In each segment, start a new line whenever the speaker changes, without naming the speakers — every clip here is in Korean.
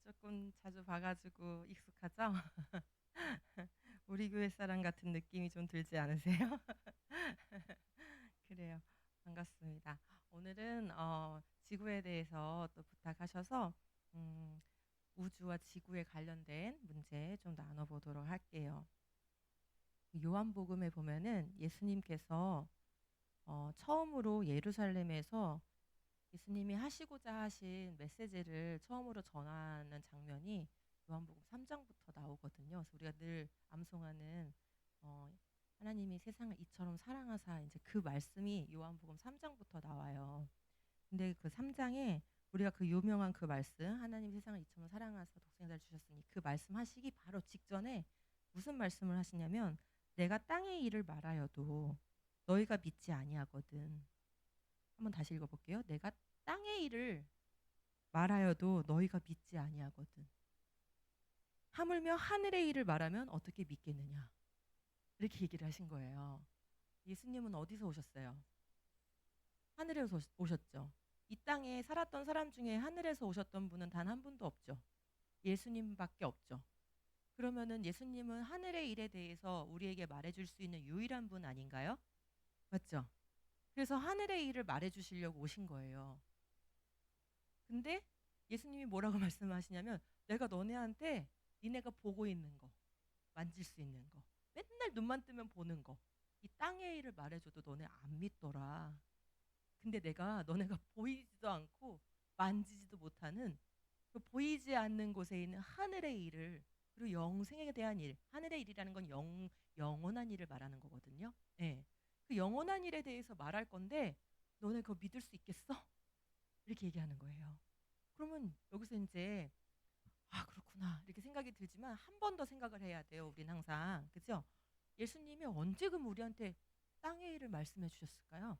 조금 자주 봐가지고 익숙하죠? 우리 교회 사람 같은 느낌이 좀 들지 않으세요? 그래요. 반갑습니다. 오늘은 지구에 대해서 또 부탁하셔서 음, 우주와 지구에 관련된 문제 좀 나눠보도록 할게요. 요한복음에 보면은 예수님께서 처음으로 예루살렘에서 예수님이 하시고자 하신 메시지를 처음으로 전하는 장면이 요한복음 3장부터 나오거든요. 그래서 우리가 늘 암송하는 어, 하나님이 세상을 이처럼 사랑하사, 이제 그 말씀이 요한복음 3장부터 나와요. 근데 그 3장에 우리가 그 유명한 그 말씀, 하나님 세상을 이처럼 사랑하사 독생자를 주셨으니, 그 말씀하시기 바로 직전에 무슨 말씀을 하시냐면, 내가 땅의 일을 말하여도 너희가 믿지 아니하거든. 한번 다시 읽어볼게요. 내가 땅의 일을 말하여도 너희가 믿지 아니하거든. 하물며 하늘의 일을 말하면 어떻게 믿겠느냐. 이렇게 얘기를 하신 거예요. 예수님은 어디서 오셨어요? 하늘에서 오셨죠. 이 땅에 살았던 사람 중에 하늘에서 오셨던 분은 단 한 분도 없죠. 예수님밖에 없죠. 그러면은 예수님은 하늘의 일에 대해서 우리에게 말해줄 수 있는 유일한 분 아닌가요? 맞죠? 그래서 하늘의 일을 말해주시려고 오신 거예요. 근데 예수님이 뭐라고 말씀하시냐면, 내가 너네한테 니네가 보고 있는 거, 만질 수 있는 거, 맨날 눈만 뜨면 보는 거, 이 땅의 일을 말해줘도 너네 안 믿더라. 근데 내가 너네가 보이지도 않고 만지지도 못하는 그 보이지 않는 곳에 있는 하늘의 일을, 그리고 영생에 대한 일, 하늘의 일이라는 건 영원한 일을 말하는 거거든요. 예. 그 영원한 일에 대해서 말할 건데 너네 그거 믿을 수 있겠어? 이렇게 얘기하는 거예요. 그러면 여기서 이제 그렇구나 이렇게 생각이 들지만, 한 번 더 생각을 해야 돼요. 우린 항상, 그죠? 예수님이 언제금 우리한테 땅의 일을 말씀해 주셨을까요?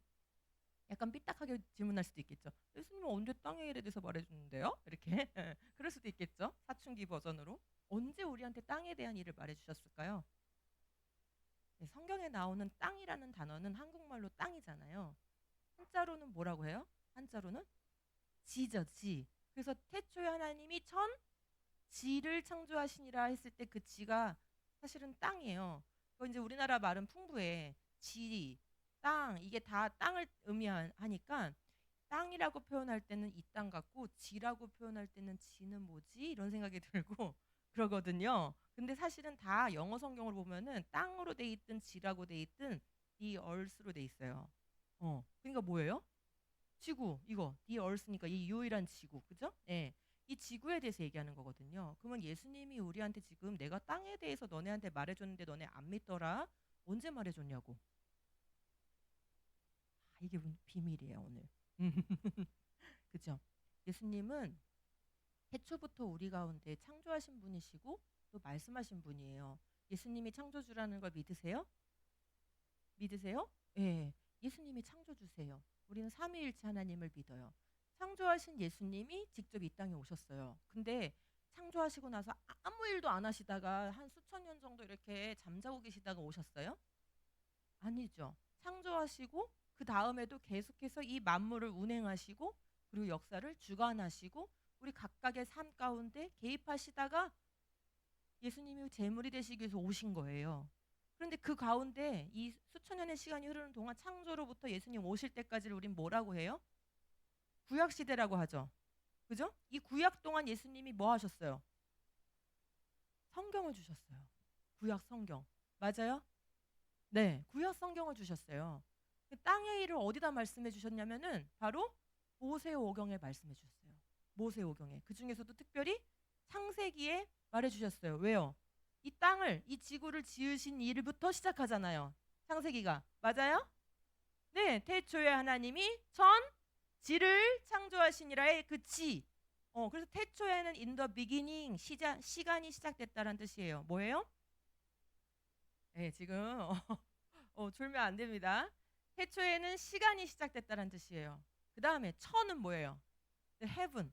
약간 삐딱하게 질문할 수도 있겠죠. 예수님은 언제 땅의 일에 대해서 말해주는데요? 이렇게 그럴 수도 있겠죠. 사춘기 버전으로. 언제 우리한테 땅에 대한 일을 말해주셨을까요? 네, 성경에 나오는 땅이라는 단어는 한국말로 땅이잖아요. 한자로는 뭐라고 해요? 한자로는 지죠, 지. 그래서 태초에 하나님이 지를 창조하시니라 했을 때 그 지가 사실은 땅이에요. 그 이제 우리나라 말은 풍부해. 지, 땅, 이게 다 땅을 의미하니까, 땅이라고 표현할 때는 이 땅 같고, 지라고 표현할 때는 지는 뭐지? 이런 생각이 들고 그러거든요. 근데 사실은 다 영어 성경으로 보면은 땅으로 돼 있든 지라고 돼 있든 the earth로 돼 있어요. 그러니까 뭐예요? 지구, 이거 the earth니까 이 유일한 지구, 그죠? 예. 이 지구에 대해서 얘기하는 거거든요. 그러면 예수님이 우리한테 지금 내가 땅에 대해서 너네한테 말해줬는데 너네 안 믿더라? 언제 말해줬냐고. 이게 비밀이에요, 오늘. 그죠? 예수님은 태초부터 우리 가운데 창조하신 분이시고 또 말씀하신 분이에요. 예수님이 창조주라는 걸 믿으세요? 믿으세요? 예. 예수님이 창조주세요. 우리는 삼위일체 하나님을 믿어요. 창조하신 예수님이 직접 이 땅에 오셨어요. 근데 창조하시고 나서 아무 일도 안 하시다가 한 수천 년 정도 이렇게 잠자고 계시다가 오셨어요? 아니죠. 창조하시고 그 다음에도 계속해서 이 만물을 운행하시고, 그리고 역사를 주관하시고 우리 각각의 삶 가운데 개입하시다가 예수님이 제물이 되시기 위해서 오신 거예요. 그런데 그 가운데 이 수천 년의 시간이 흐르는 동안, 창조로부터 예수님 오실 때까지를 우린 뭐라고 해요? 구약 시대라고 하죠. 그죠? 이 구약 동안 예수님이 뭐 하셨어요? 성경을 주셨어요. 구약 성경. 맞아요? 네, 구약 성경을 주셨어요. 그 땅의 일을 어디다 말씀해 주셨냐면은 바로 모세오경에 말씀해 주셨어요. 모세오경에. 그 중에서도 특별히 창세기에 말해 주셨어요. 왜요? 이 땅을, 이 지구를 지으신 일부터 시작하잖아요. 창세기가. 맞아요? 네, 태초에 하나님이 지를 창조하시니라의 그 지. 그래서 태초에는 in the beginning, 시간이 시작됐다는 뜻이에요. 뭐예요? 네, 지금 졸면 안 됩니다. 태초에는 시간이 시작됐다는 뜻이에요. 그 다음에 천은 뭐예요? The heaven,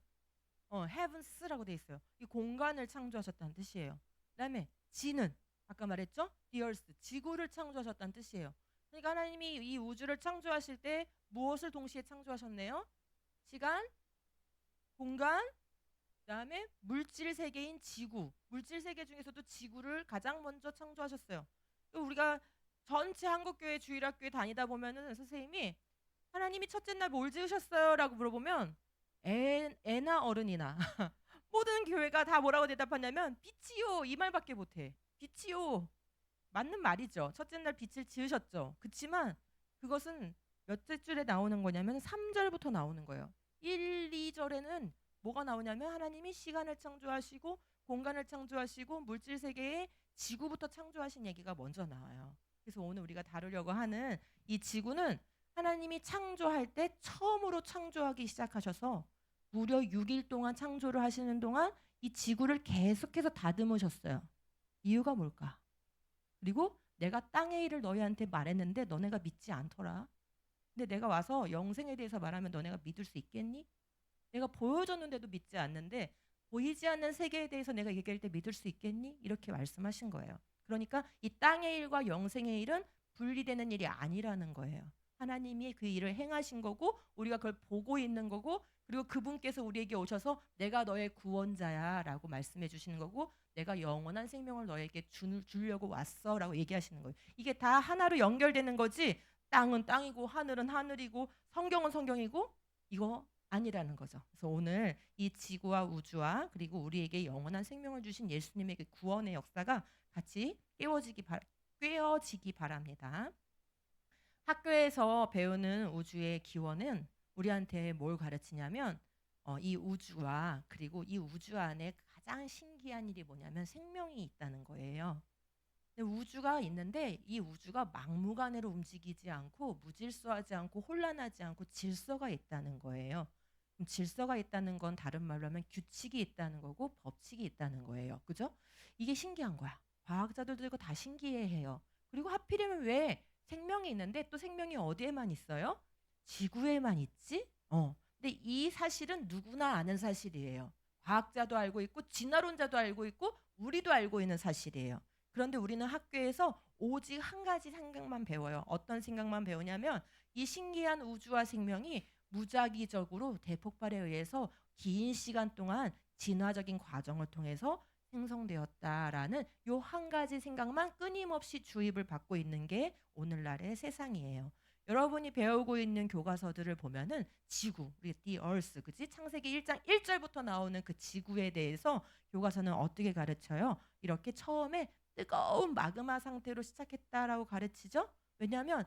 heavens라고 돼 있어요. 이 공간을 창조하셨다는 뜻이에요. 그 다음에 지는 아까 말했죠? The earth, 지구를 창조하셨다는 뜻이에요. 그러니까 하나님이 이 우주를 창조하실 때 무엇을 동시에 창조하셨네요? 시간, 공간, 그다음에 물질 세계인 지구. 물질 세계 중에서도 지구를 가장 먼저 창조하셨어요. 우리가 전체 한국교회 주일학교에 다니다 보면은 선생님이 하나님이 첫째 날 뭘 지으셨어요라고 물어보면 애나 어른이나 모든 교회가 다 뭐라고 대답하냐면 빛이요 이 말밖에 못해. 빛이요. 맞는 말이죠. 첫째 날 빛을 지으셨죠. 그렇지만 그것은 몇째 줄에 나오는 거냐면 3절부터 나오는 거예요. 1, 2절에는 뭐가 나오냐면 하나님이 시간을 창조하시고 공간을 창조하시고 물질 세계에 지구부터 창조하신 얘기가 먼저 나와요. 그래서 오늘 우리가 다루려고 하는 이 지구는 하나님이 창조할 때 처음으로 창조하기 시작하셔서 무려 6일 동안 창조를 하시는 동안 이 지구를 계속해서 다듬으셨어요. 이유가 뭘까? 그리고 내가 땅의 일을 너희한테 말했는데 너네가 믿지 않더라. 근데 내가 와서 영생에 대해서 말하면 너네가 믿을 수 있겠니? 내가 보여줬는데도 믿지 않는데 보이지 않는 세계에 대해서 내가 얘기할 때 믿을 수 있겠니? 이렇게 말씀하신 거예요. 그러니까 이 땅의 일과 영생의 일은 분리되는 일이 아니라는 거예요. 하나님이 그 일을 행하신 거고 우리가 그걸 보고 있는 거고 그리고 그분께서 우리에게 오셔서 내가 너의 구원자야 라고 말씀해 주시는 거고 내가 영원한 생명을 너에게 주려고 왔어 라고 얘기하시는 거예요. 이게 다 하나로 연결되는 거지 땅은 땅이고 하늘은 하늘이고 성경은 성경이고 이거 아니라는 거죠. 그래서 오늘 이 지구와 우주와 그리고 우리에게 영원한 생명을 주신 예수님의 그 구원의 역사가 같이 꿰어지기 바랍니다. 학교에서 배우는 우주의 기원은 우리한테 뭘 가르치냐면 이 우주와 그리고 이 우주 안에 가장 신기한 일이 뭐냐면 생명이 있다는 거예요. 근데 우주가 있는데 이 우주가 막무가내로 움직이지 않고 무질서하지 않고 혼란하지 않고 질서가 있다는 거예요. 그럼 질서가 있다는 건 다른 말로 하면 규칙이 있다는 거고 법칙이 있다는 거예요. 그죠? 이게 신기한 거야. 과학자들도 이거 다 신기해해요. 그리고 하필이면 왜 생명이 있는데 또 생명이 어디에만 있어요? 지구에만 있지? 근데 이 사실은 누구나 아는 사실이에요. 과학자도 알고 있고 진화론자도 알고 있고 우리도 알고 있는 사실이에요. 그런데 우리는 학교에서 오직 한 가지 생각만 배워요. 어떤 생각만 배우냐면 이 신기한 우주와 생명이 무작위적으로 대폭발에 의해서 긴 시간 동안 진화적인 과정을 통해서 생성되었다라는 요 한 가지 생각만 끊임없이 주입을 받고 있는 게 오늘날의 세상이에요. 여러분이 배우고 있는 교과서들을 보면은 지구, 우리 the earth, 그지? 창세기 1장 1절부터 나오는 그 지구에 대해서 교과서는 어떻게 가르쳐요? 이렇게 처음에 뜨거운 마그마 상태로 시작했다라고 가르치죠. 왜냐하면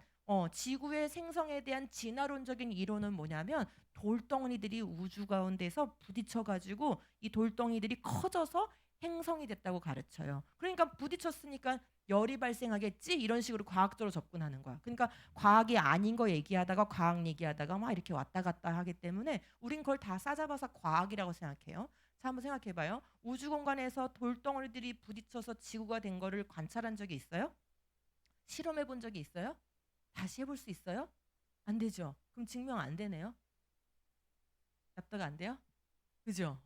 지구의 생성에 대한 진화론적인 이론은 뭐냐면 돌덩이들이 우주 가운데서 부딪혀가지고 이 돌덩이들이 커져서 행성이 됐다고 가르쳐요. 그러니까 부딪혔으니까 열이 발생하겠지 이런 식으로 과학적으로 접근하는 거야. 그러니까 과학이 아닌 거 얘기하다가 과학 얘기하다가 막 이렇게 왔다 갔다 하기 때문에 우린 그걸 다 싸잡아서 과학이라고 생각해요. 자, 한번 생각해봐요. 우주 공간에서 돌덩어리들이 부딪혀서 지구가 된 거를 관찰한 적이 있어요? 실험해 본 적이 있어요? 다시 해볼 수 있어요? 안 되죠. 그럼 증명 안 되네요. 납득 안 돼요? 그죠?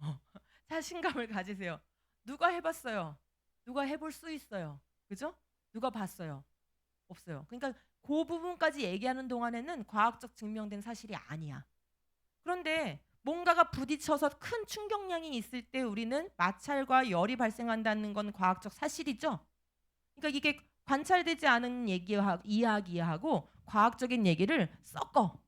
자신감을 가지세요. 누가 해봤어요? 누가 해볼 수 있어요? 그죠? 누가 봤어요? 없어요. 그러니까 그 부분까지 얘기하는 동안에는 과학적 증명된 사실이 아니야. 그런데 뭔가가 부딪혀서 큰 충격량이 있을 때 우리는 마찰과 열이 발생한다는 건 과학적 사실이죠. 그러니까 이게 관찰되지 않은 이야기하고 과학적인 얘기를 섞어.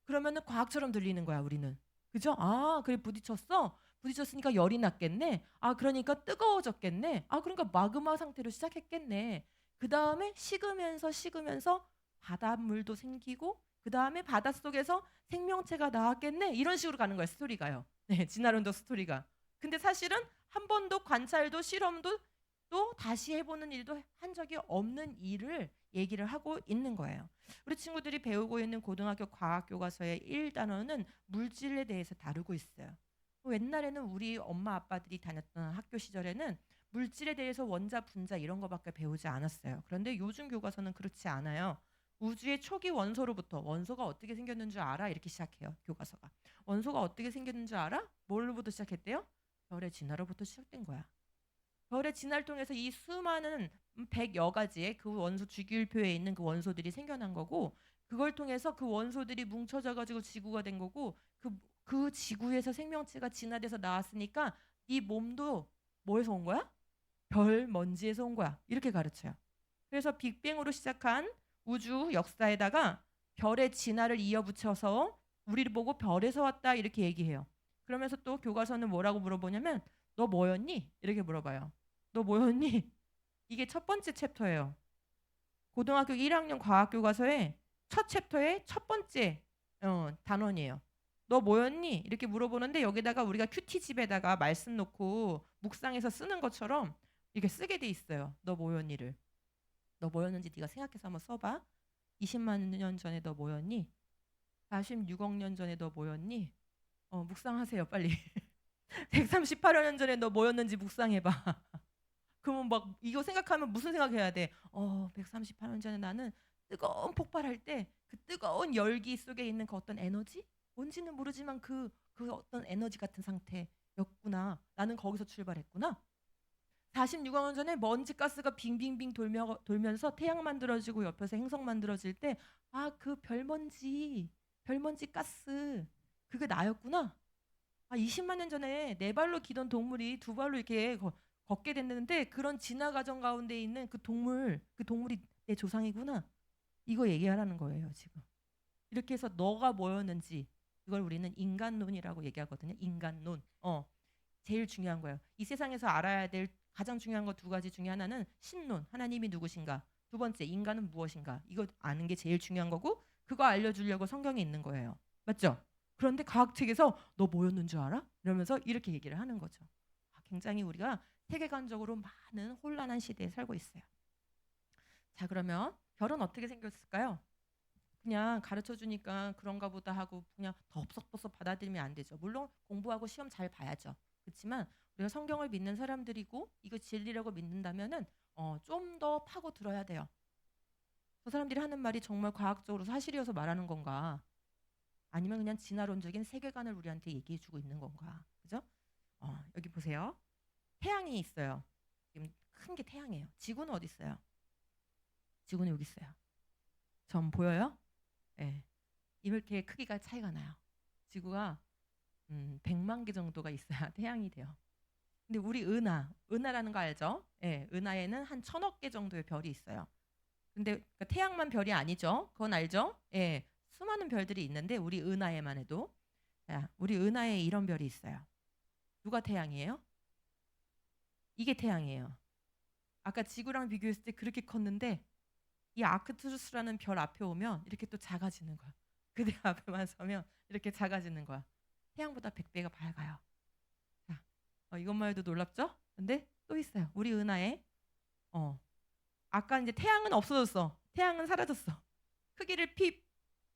그러면은 과학처럼 들리는 거야, 우리는. 그죠? 아, 그래 부딪혔어. 부딪혔으니까 열이 났겠네. 아, 그러니까 뜨거워졌겠네. 아, 그러니까 마그마 상태로 시작했겠네. 그다음에 식으면서 바닷물도 생기고 그다음에 바닷속에서 생명체가 나왔겠네. 이런 식으로 가는 거야, 스토리가요. 네, 진화론도 스토리가. 근데 사실은 한 번도 관찰도 실험도 또 다시 해보는 일도 한 적이 없는 일을 얘기를 하고 있는 거예요. 우리 친구들이 배우고 있는 고등학교 과학 교과서의 1단원은 물질에 대해서 다루고 있어요. 옛날에는 우리 엄마 아빠들이 다녔던 학교 시절에는 물질에 대해서 원자, 분자 이런 거밖에 배우지 않았어요. 그런데 요즘 교과서는 그렇지 않아요. 우주의 초기 원소로부터 원소가 어떻게 생겼는 줄 알아? 이렇게 시작해요. 교과서가. 원소가 어떻게 생겼는 줄 알아? 뭘로부터 시작했대요? 별의 진화로부터 시작된 거야. 별의 진화를 통해서 이 수많은 100여 가지의 그 원소 주기율표에 있는 그 원소들이 생겨난 거고 그걸 통해서 그 원소들이 뭉쳐져 가지고 지구가 된 거고 그 그 지구에서 생명체가 진화돼서 나왔으니까 네 몸도 뭐에서 온 거야? 별 먼지에서 온 거야. 이렇게 가르쳐요. 그래서 빅뱅으로 시작한 우주 역사에다가 별의 진화를 이어붙여서 우리를 보고 별에서 왔다 이렇게 얘기해요. 그러면서 또 교과서는 뭐라고 물어보냐면 너 뭐였니? 이렇게 물어봐요. 너 뭐였니? 이게 첫 번째 챕터예요. 고등학교 1학년 과학교과서의 첫 챕터의 첫 번째 단원이에요. 너 뭐였니? 이렇게 물어보는데 여기다가 우리가 큐티집에다가 말씀 놓고 묵상해서 쓰는 것처럼 이렇게 쓰게 돼 있어요. 너 뭐였니를. 너 뭐였는지 네가 생각해서 한번 써봐. 20만 년 전에 너 뭐였니? 46억 년 전에 너 뭐였니? 묵상하세요 빨리. 138억 년 전에 너 뭐였는지 묵상해봐. 그러면 막 이거 생각하면 무슨 생각해야 돼? 138년 전에 나는 뜨거운 폭발할 때 그 뜨거운 열기 속에 있는 그 어떤 에너지? 뭔지는 모르지만 그 어떤 에너지 같은 상태였구나. 나는 거기서 출발했구나. 46억 년 전에 먼지 가스가 빙빙빙 돌면서 태양 만들어지고 옆에서 행성 만들어질 때 그 별먼지 가스 그게 나였구나. 20만 년 전에 네 발로 기던 동물이 두 발로 이렇게 걷게 됐는데 그런 진화 과정 가운데 있는 그 동물이 내 조상이구나. 이거 얘기하라는 거예요, 지금. 이렇게 해서 너가 뭐였는지 이걸 우리는 인간론이라고 얘기하거든요. 인간론. 제일 중요한 거예요. 이 세상에서 알아야 될 가장 중요한 거 두 가지 중에 하나는 신론, 하나님이 누구신가. 두 번째, 인간은 무엇인가. 이거 아는 게 제일 중요한 거고 그거 알려주려고 성경에 있는 거예요. 맞죠? 그런데 과학책에서 너 뭐였는 줄 알아? 이러면서 이렇게 얘기를 하는 거죠. 굉장히 우리가 세계관적으로 많은 혼란한 시대에 살고 있어요. 자, 그러면 별은 어떻게 생겼을까요? 그냥 가르쳐 주니까 그런가 보다 하고 그냥 덥석덥석 받아들이면 안 되죠. 물론 공부하고 시험 잘 봐야죠. 그렇지만 우리가 성경을 믿는 사람들이고 이거 진리라고 믿는다면은 좀 더 파고 들어야 돼요. 저 사람들이 하는 말이 정말 과학적으로 사실이어서 말하는 건가? 아니면 그냥 진화론적인 세계관을 우리한테 얘기해 주고 있는 건가? 그죠? 여기 보세요. 태양이 있어요. 지금 큰 게 태양이에요. 지구는 어디 있어요? 지구는 여기 있어요. 점 보여요? 네. 이렇게 크기가 차이가 나요. 지구가 100만 개 정도가 있어야 태양이 돼요. 근데 우리 은하라는 거 알죠? 네, 은하에는 한 1000억 개 정도의 별이 있어요. 근데 그러니까 태양만 별이 아니죠. 그건 알죠? 예. 수많은 별들이 있는데 우리 은하에만 해도 우리 은하에 이런 별이 있어요. 누가 태양이에요? 이게 태양이에요. 아까 지구랑 비교했을 때 그렇게 컸는데 이 아크투루스라는 별 앞에 오면 이렇게 또 작아지는 거야. 그들 앞에만 서면 이렇게 작아지는 거야. 태양보다 100배가 밝아요. 자, 이것만 해도 놀랍죠? 근데 또 있어요. 우리 은하에 아까 이제 태양은 없어졌어. 태양은 사라졌어. 크기를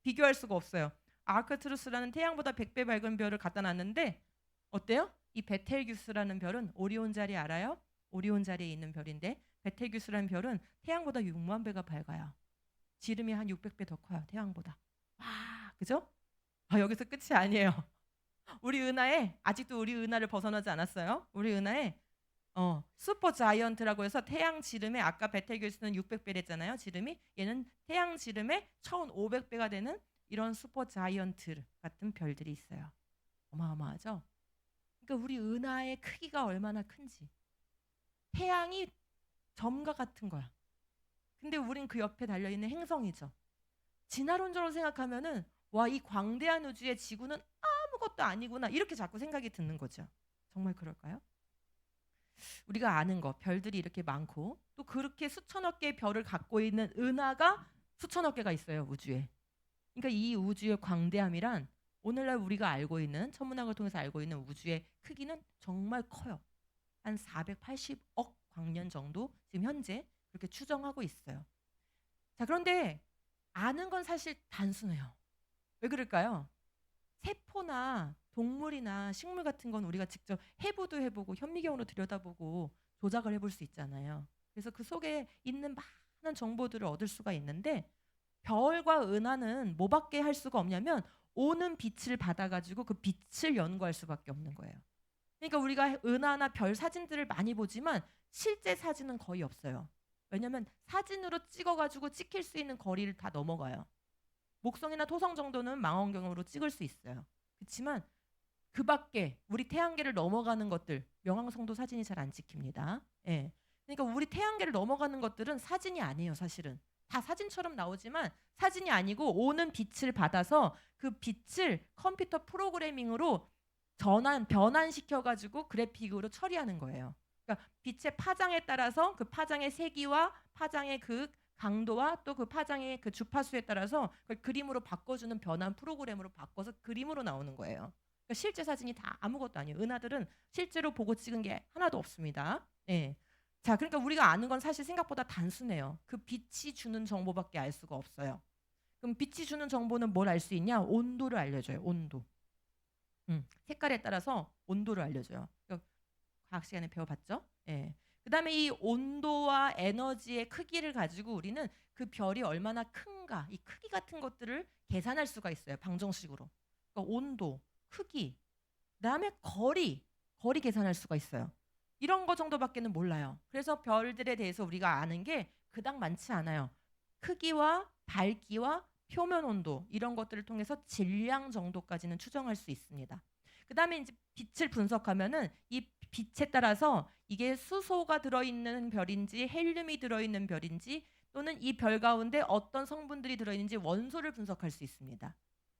비교할 수가 없어요. 아크투루스라는 태양보다 100배 밝은 별을 갖다 놨는데 어때요? 이 베텔기우스라는 별은 오리온 자리 알아요? 오리온 자리에 있는 별인데 베텔기우스라는 별은 태양보다 6만 배가 밝아요. 지름이 한 600배 더 커요. 태양보다. 그죠? 여기서 끝이 아니에요. 우리 은하에 아직도 우리 은하를 벗어나지 않았어요. 우리 은하에 슈퍼 자이언트라고 해서 태양 지름의 아까 베텔기우스는 600배랬잖아요. 지름이 얘는 태양 지름의 1500배가 되는 이런 슈퍼 자이언트 같은 별들이 있어요. 어마어마하죠? 그러니까 우리 은하의 크기가 얼마나 큰지. 태양이 점과 같은 거야. 근데 우린 그 옆에 달려있는 행성이죠. 진화론적으로 생각하면은 이 광대한 우주의 지구는 아무것도 아니구나 이렇게 자꾸 생각이 드는 거죠. 정말 그럴까요? 우리가 아는 거 별들이 이렇게 많고 또 그렇게 수천억 개의 별을 갖고 있는 은하가 수천억 개가 있어요. 우주에. 그러니까 이 우주의 광대함이란 오늘날 우리가 알고 있는 천문학을 통해서 알고 있는 우주의 크기는 정말 커요. 한 480억 광년 정도 지금 현재 그렇게 추정하고 있어요. 자, 그런데 아는 건 사실 단순해요. 왜 그럴까요? 세포나 동물이나 식물 같은 건 우리가 직접 해부도 해보고 현미경으로 들여다보고 조작을 해볼 수 있잖아요. 그래서 그 속에 있는 많은 정보들을 얻을 수가 있는데 별과 은하는 뭐밖에 할 수가 없냐면 오는 빛을 받아가지고 그 빛을 연구할 수밖에 없는 거예요. 그러니까 우리가 은하나 별 사진들을 많이 보지만 실제 사진은 거의 없어요. 왜냐하면 사진으로 찍어가지고 찍힐 수 있는 거리를 다 넘어가요. 목성이나 토성 정도는 망원경으로 찍을 수 있어요. 그렇지만 그 밖에 우리 태양계를 넘어가는 것들, 명왕성도 사진이 잘 안 찍힙니다. 예. 그러니까 우리 태양계를 넘어가는 것들은 사진이 아니에요, 사실은. 다 사진처럼 나오지만 사진이 아니고 오는 빛을 받아서 그 빛을 컴퓨터 프로그래밍으로 변환시켜가지고 그래픽으로 처리하는 거예요. 그러니까 빛의 파장에 따라서 그 파장의 세기와 파장의 그 강도와 또 그 파장의 그 주파수에 따라서 그걸 그림으로 바꿔주는 변환 프로그램으로 바꿔서 그림으로 나오는 거예요. 그러니까 실제 사진이 다 아무것도 아니에요. 은하들은 실제로 보고 찍은 게 하나도 없습니다. 예. 자, 그러니까 우리가 아는 건 사실 생각보다 단순해요. 그 빛이 주는 정보밖에 알 수가 없어요. 그럼 빛이 주는 정보는 뭘 알 수 있냐? 온도를 알려줘요. 온도. 색깔에 따라서 온도를 알려줘요. 그러니까 과학 시간에 배워봤죠? 예. 그다음에 이 온도와 에너지의 크기를 가지고 우리는 그 별이 얼마나 큰가, 이 크기 같은 것들을 계산할 수가 있어요. 방정식으로. 그러니까 온도, 크기, 그다음에 거리 계산할 수가 있어요. 이런 거 정도밖에는 몰라요. 그래서 별들에 대해서 우리가 아는 게 그닥 많지 않아요. 크기와 밝기와 표면 온도 이런 것들을 통해서 질량 정도까지는 추정할 수 있습니다. 그다음에 이제 빛을 분석하면은 이 빛에 따라서 이게 수소가 들어있는 별인지 헬륨이 들어있는 별인지 또는 이 별 가운데 어떤 성분들이 들어있는지 원소를 분석할 수 있습니다.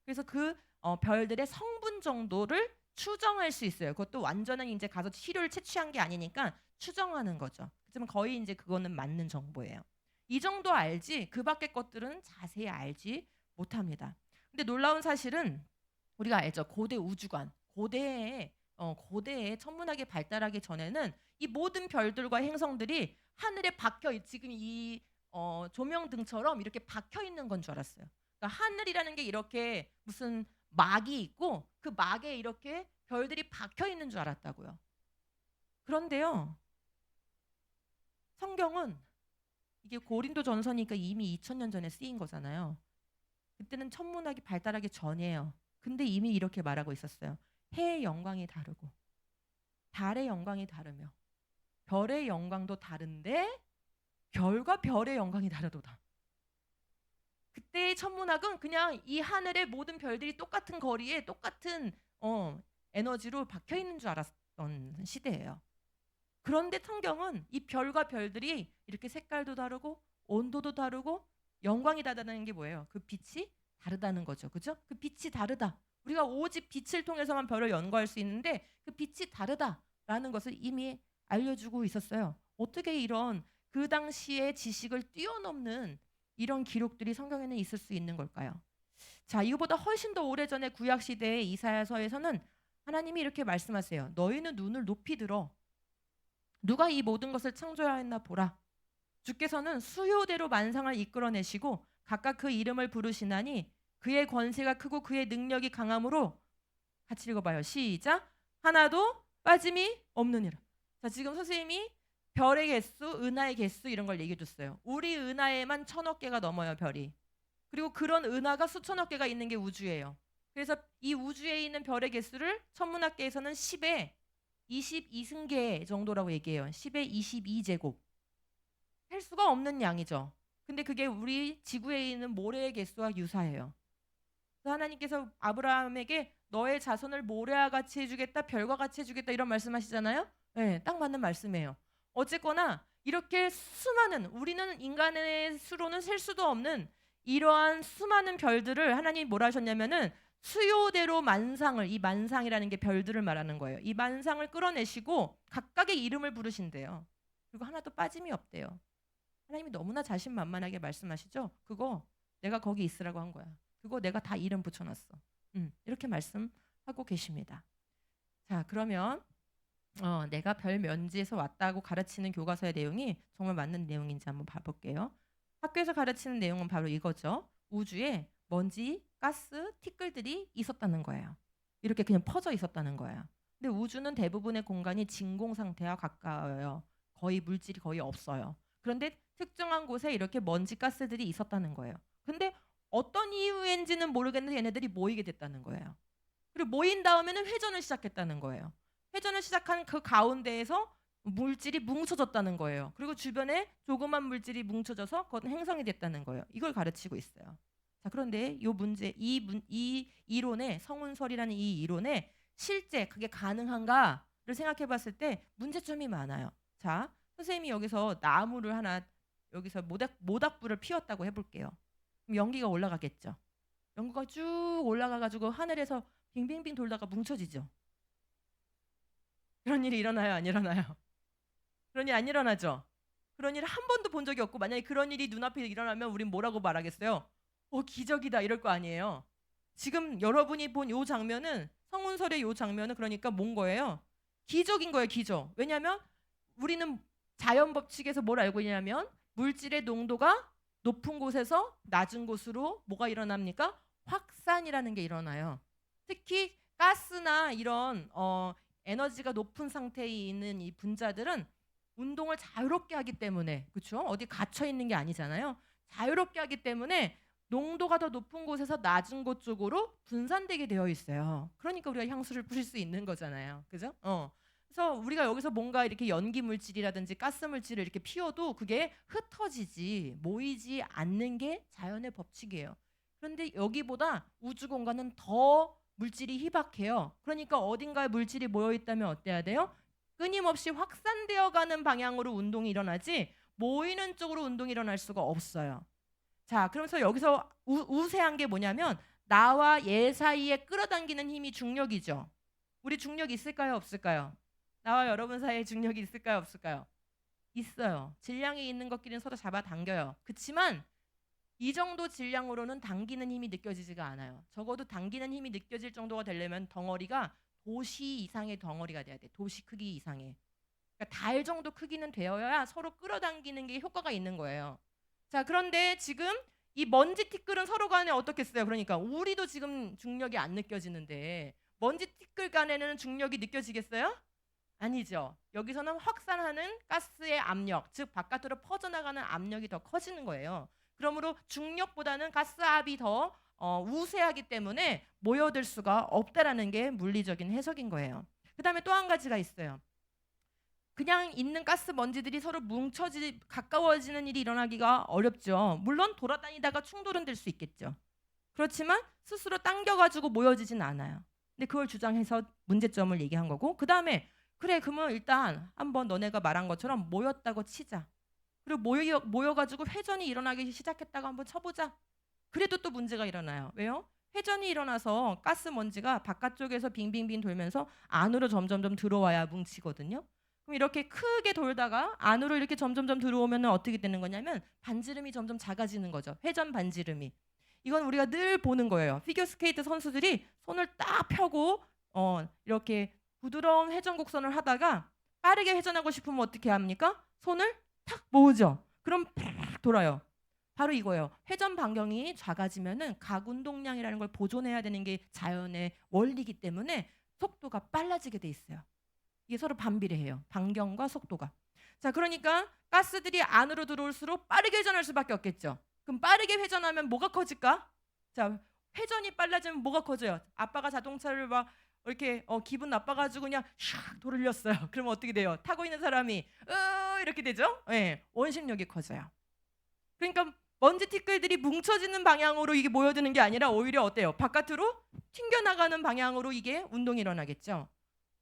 그래서 그 별들의 성분 정도를 추정할 수 있어요. 그것도 완전한 이제 가서 시료를 채취한 게 아니니까 추정하는 거죠. 그렇지만 거의 이제 그거는 맞는 정보예요. 이 정도 알지 그 밖의 것들은 자세히 알지 못합니다. 근데 놀라운 사실은 우리가 알죠. 고대 우주관, 고대의 천문학이 발달하기 전에는 이 모든 별들과 행성들이 하늘에 지금 이 조명등처럼 이렇게 박혀 있는 건 줄 알았어요. 그러니까 하늘이라는 게 이렇게 무슨 막이 있고 그 막에 이렇게 별들이 박혀 있는 줄 알았다고요. 그런데요. 성경은 이게 고린도 전서니까 이미 2000년 전에 쓰인 거잖아요. 그때는 천문학이 발달하기 전이에요. 근데 이미 이렇게 말하고 있었어요. 해의 영광이 다르고 달의 영광이 다르며 별의 영광도 다른데 별과 별의 영광이 다르도다. 그때의 천문학은 그냥 이 하늘의 모든 별들이 똑같은 거리에 똑같은 에너지로 박혀 있는 줄 알았던 시대예요. 그런데 성경은 이 별과 별들이 이렇게 색깔도 다르고 온도도 다르고 영광이 다르다는 게 뭐예요? 그 빛이 다르다는 거죠. 그죠? 그 빛이 다르다. 우리가 오직 빛을 통해서만 별을 연구할 수 있는데 그 빛이 다르다라는 것을 이미 알려주고 있었어요. 어떻게 이런 그 당시의 지식을 뛰어넘는 이런 기록들이 성경에는 있을 수 있는 걸까요? 자, 이거보다 훨씬 더 오래전의 구약 시대의 이사야서에서는 하나님이 이렇게 말씀하세요. 너희는 눈을 높이 들어 누가 이 모든 것을 창조하였나 보라. 주께서는 수요대로 만상을 이끌어내시고 각각 그 이름을 부르시나니 그의 권세가 크고 그의 능력이 강함으로 같이 읽어봐요. 시작. 하나도 빠짐이 없느니라. 자, 지금 선생님이 별의 개수, 은하의 개수 이런 걸 얘기해 줬어요. 우리 은하에만 1000억 개가 넘어요, 별이. 그리고 그런 은하가 수천억 개가 있는 게 우주예요. 그래서 이 우주에 있는 별의 개수를 천문학계에서는 10의 22승계 정도라고 얘기해요. 10의 22제곱. 할 수가 없는 양이죠. 근데 그게 우리 지구에 있는 모래의 개수와 유사해요. 그래서 하나님께서 아브라함에게 너의 자손을 모래와 같이 해주겠다, 별과 같이 해주겠다 이런 말씀하시잖아요. 네, 딱 맞는 말씀이에요. 어쨌거나 이렇게 수많은 우리는 인간의 수로는 셀 수도 없는 이러한 수많은 별들을 하나님이 뭐라 하셨냐면은 수요대로 만상을 이 만상이라는 게 별들을 말하는 거예요. 이 만상을 끌어내시고 각각의 이름을 부르신대요. 그리고 하나도 빠짐이 없대요. 하나님이 너무나 자신만만하게 말씀하시죠. 그거 내가 거기 있으라고 한 거야. 그거 내가 다 이름 붙여놨어. 이렇게 말씀하고 계십니다. 자, 그러면 내가 별 면지에서 왔다고 가르치는 교과서의 내용이 정말 맞는 내용인지 한번 봐볼게요. 학교에서 가르치는 내용은 바로 이거죠. 우주에 먼지, 가스, 티끌들이 있었다는 거예요. 이렇게 그냥 퍼져 있었다는 거예요. 근데 우주는 대부분의 공간이 진공 상태와 가까워요. 거의 물질이 거의 없어요. 그런데 특정한 곳에 이렇게 먼지, 가스들이 있었다는 거예요. 근데 어떤 이유인지는 모르겠는데 얘네들이 모이게 됐다는 거예요. 그리고 모인 다음에는 회전을 시작했다는 거예요. 회전을 시작한 그 가운데에서 물질이 뭉쳐졌다는 거예요. 그리고 주변에 조그만 물질이 뭉쳐져서 그것은 행성이 됐다는 거예요. 이걸 가르치고 있어요. 자, 그런데 이 문제, 이 이론의 성운설이라는 이 이론의 실제 그게 가능한가를 생각해 봤을 때 문제점이 많아요. 자, 선생님이 여기서 나무를 하나 여기서 모닥불을 피웠다고 해볼게요. 그럼 연기가 올라가겠죠. 연기가 쭉 올라가 가지고 하늘에서 빙빙빙 돌다가 뭉쳐지죠. 그런 일이 일어나요, 안 일어나요? 그런 일 안 일어나죠. 그런 일을 한 번도 본 적이 없고 만약에 그런 일이 눈앞에 일어나면 우린 뭐라고 말하겠어요? 기적이다 이럴 거 아니에요. 지금 여러분이 본 요 장면은 성운설의 요 장면은 그러니까 뭔 거예요? 기적인 거예요, 기적. 왜냐하면 우리는 자연 법칙에서 뭘 알고 있냐면 물질의 농도가 높은 곳에서 낮은 곳으로 뭐가 일어납니까? 확산이라는 게 일어나요. 특히 가스나 이런 에너지가 높은 상태에 있는 이 분자들은 운동을 자유롭게 하기 때문에 그렇죠? 어디 갇혀 있는 게 아니잖아요. 자유롭게 하기 때문에 농도가 더 높은 곳에서 낮은 곳 쪽으로 분산되게 되어 있어요. 그러니까 우리가 향수를 뿌릴 수 있는 거잖아요. 그죠? 그래서 우리가 여기서 뭔가 이렇게 연기 물질이라든지 가스 물질을 이렇게 피워도 그게 흩어지지 모이지 않는 게 자연의 법칙이에요. 그런데 여기보다 우주 공간은 더 물질이 희박해요. 그러니까 어딘가에 물질이 모여 있다면 어때야 돼요? 끊임없이 확산되어 가는 방향으로 운동이 일어나지 모이는 쪽으로 운동이 일어날 수가 없어요. 자, 그러면서 여기서 우세한 게 뭐냐면 나와 얘 사이에 끌어당기는 힘이 중력이죠. 우리 중력 있을까요, 없을까요? 나와 여러분 사이에 중력이 있을까요, 없을까요? 있어요. 질량이 있는 것끼리는 서로 잡아당겨요. 그렇지만 이 정도 질량으로는 당기는 힘이 느껴지지가 않아요. 적어도 당기는 힘이 느껴질 정도가 되려면 덩어리가 도시 이상의 덩어리가 돼야 돼. 도시 크기 이상의. 그러니까 달 정도 크기는 되어야 서로 끌어당기는 게 효과가 있는 거예요. 자, 그런데 지금 이 먼지 티끌은 서로 간에 어떻겠어요? 그러니까 우리도 지금 중력이 안 느껴지는데 먼지 티끌 간에는 중력이 느껴지겠어요? 아니죠. 여기서는 확산하는 가스의 압력, 즉 바깥으로 퍼져나가는 압력이 더 커지는 거예요. 그러므로 중력보다는 가스압이 더 우세하기 때문에 모여들 수가 없다라는 게 물리적인 해석인 거예요. 그 다음에 또 한 가지가 있어요. 그냥 있는 가스 먼지들이 서로 가까워지는 일이 일어나기가 어렵죠. 물론 돌아다니다가 충돌은 될 수 있겠죠. 그렇지만 스스로 당겨가지고 모여지진 않아요. 근데 그걸 주장해서 문제점을 얘기한 거고, 그 다음에 그래 그러면 일단 한번 너네가 말한 것처럼 모였다고 치자. 그리고 모여가지고 회전이 일어나기 시작했다고 한번 쳐보자. 그래도 또 문제가 일어나요. 왜요? 회전이 일어나서 가스 먼지가 바깥쪽에서 빙빙빙 돌면서 안으로 점점점 들어와야 뭉치거든요. 그럼 이렇게 크게 돌다가 안으로 이렇게 점점점 들어오면 어떻게 되는 거냐면 반지름이 점점 작아지는 거죠. 회전 반지름이. 이건 우리가 늘 보는 거예요. 피겨스케이트 선수들이 손을 딱 펴고 이렇게 부드러운 회전 곡선을 하다가 빠르게 회전하고 싶으면 어떻게 합니까? 손을 탁 모으죠. 그럼 팍 돌아요. 바로 이거예요. 회전 반경이 작아지면은 각 운동량이라는 걸 보존해야 되는 게 자연의 원리이기 때문에 속도가 빨라지게 돼 있어요. 이게 서로 반비례해요. 반경과 속도가. 자, 그러니까 가스들이 안으로 들어올수록 빠르게 회전할 수밖에 없겠죠. 그럼 빠르게 회전하면 뭐가 커질까? 자, 회전이 빨라지면 뭐가 커져요? 아빠가 자동차를 막 이렇게 기분 나빠가지고 그냥 샥 돌렸어요. 그러면 어떻게 돼요? 타고 있는 사람이 이렇게 되죠? 네, 원심력이 커져요. 그러니까 먼지 티끌들이 뭉쳐지는 방향으로 이게 모여드는 게 아니라 오히려 어때요? 바깥으로 튕겨나가는 방향으로 이게 운동이 일어나겠죠.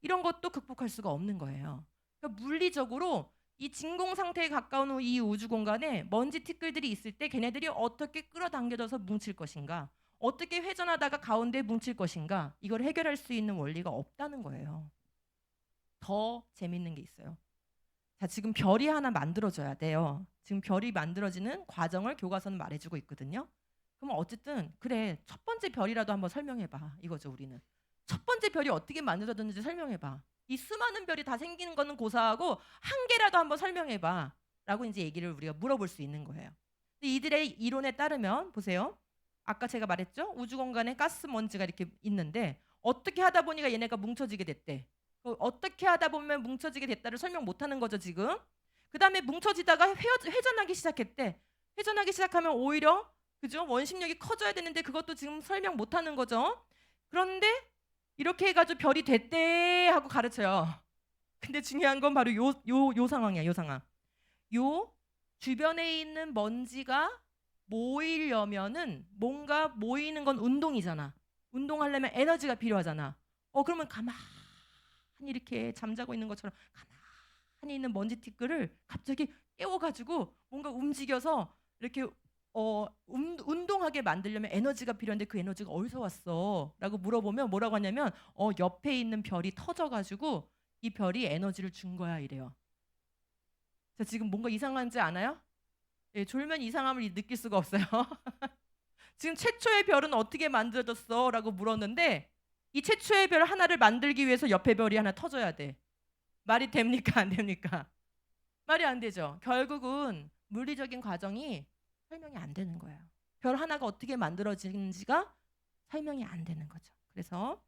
이런 것도 극복할 수가 없는 거예요. 그러니까 물리적으로 이 진공 상태에 가까운 이 우주 공간에 먼지 티끌들이 있을 때 걔네들이 어떻게 끌어당겨져서 뭉칠 것인가, 어떻게 회전하다가 가운데 뭉칠 것인가, 이걸 해결할 수 있는 원리가 없다는 거예요. 더 재밌는 게 있어요. 자, 지금 별이 하나 만들어져야 돼요. 지금 별이 만들어지는 과정을 교과서는 말해주고 있거든요. 그럼 어쨌든 그래 첫 번째 별이라도 한번 설명해봐 이거죠. 우리는 첫 번째 별이 어떻게 만들어졌는지 설명해봐. 이 수많은 별이 다 생기는 거는 고사하고 한 개라도 한번 설명해봐 라고 이제 얘기를 우리가 물어볼 수 있는 거예요. 근데 이들의 이론에 따르면 보세요. 아까 제가 말했죠. 우주 공간에 가스 먼지가 이렇게 있는데 어떻게 하다 보니까 얘네가 뭉쳐지게 됐대. 어떻게 하다 보면 뭉쳐지게 됐다를 설명 못하는 거죠 지금. 그 다음에 뭉쳐지다가 회전하기 시작했대. 회전하기 시작하면 오히려 그죠? 원심력이 커져야 되는데 그것도 지금 설명 못하는 거죠. 그런데 이렇게 해가지고 별이 됐대 하고 가르쳐요. 근데 중요한 건 바로 요 상황이야. 요 상황. 요 주변에 있는 먼지가 모이려면은 뭔가 모이는 건 운동이잖아. 운동하려면 에너지가 필요하잖아. 그러면 가만히 이렇게 잠자고 있는 것처럼 가만히 있는 먼지티끌을 갑자기 깨워가지고 뭔가 움직여서 이렇게 운동하게 만들려면 에너지가 필요한데 그 에너지가 어디서 왔어? 라고 물어보면 뭐라고 하냐면 옆에 있는 별이 터져가지고 이 별이 에너지를 준 거야 이래요. 자, 지금 뭔가 이상한지 않아요? 예, 졸면 이상함을 느낄 수가 없어요. 지금 최초의 별은 어떻게 만들어졌어? 라고 물었는데 이 최초의 별 하나를 만들기 위해서 옆에 별이 하나 터져야 돼. 말이 됩니까? 안 됩니까? 말이 안 되죠. 결국은 물리적인 과정이 설명이 안 되는 거예요. 별 하나가 어떻게 만들어지는지가 설명이 안 되는 거죠. 그래서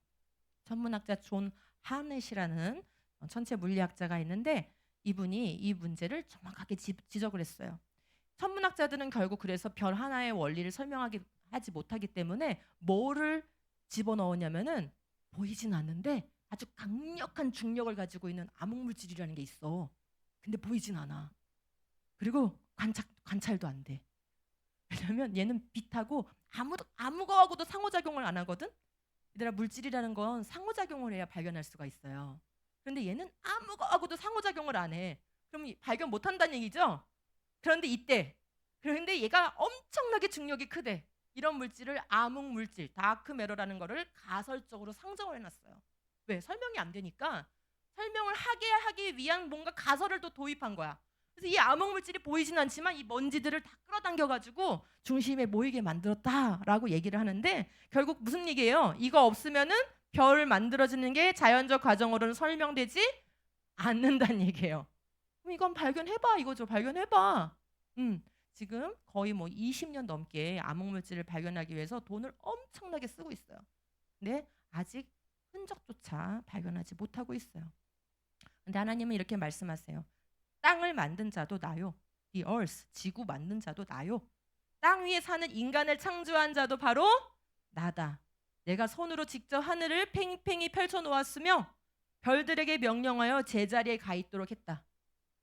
천문학자 존 하넷이라는 천체 물리학자가 있는데 이분이 이 문제를 정확하게 지적을 했어요. 천문학자들은 결국 그래서 별 하나의 원리를 하지 못하기 때문에 뭐를 집어넣었냐면은 보이진 않는데 아주 강력한 중력을 가지고 있는 암흑물질이라는 게 있어. 근데 보이진 않아. 그리고 관찰도 안 돼. 왜냐면 얘는 빛하고 아무거하고도 상호작용을 안 하거든. 얘들아, 물질이라는 건 상호작용을 해야 발견할 수가 있어요. 그런데 얘는 아무거하고도 상호작용을 안 해. 그럼 발견 못 한다는 얘기죠? 그런데 얘가 엄청나게 중력이 크대. 이런 물질을 암흑물질, 다크매터라는 거를 가설적으로 상정을 해놨어요. 왜? 설명이 안 되니까 설명을 하기 위한 뭔가 가설을 또 도입한 거야. 그래서 이 암흑물질이 보이진 않지만 이 먼지들을 다 끌어당겨가지고 중심에 모이게 만들었다라고 얘기를 하는데 결국 무슨 얘기예요? 이거 없으면은 별 만들어지는 게 자연적 과정으로는 설명되지 않는다는 얘기예요. 그럼 이건 발견해봐 이거죠. 발견해봐. 지금 거의 뭐 20년 넘게 암흑물질을 발견하기 위해서 돈을 엄청나게 쓰고 있어요. 근데 아직 흔적조차 발견하지 못하고 있어요. 근데 하나님은 이렇게 말씀하세요. 땅을 만든 자도 나요. The earth, 지구 만든 자도 나요. 땅 위에 사는 인간을 창조한 자도 바로 나다. 내가 손으로 직접 하늘을 팽팽히 펼쳐 놓았으며 별들에게 명령하여 제자리에 가 있도록 했다.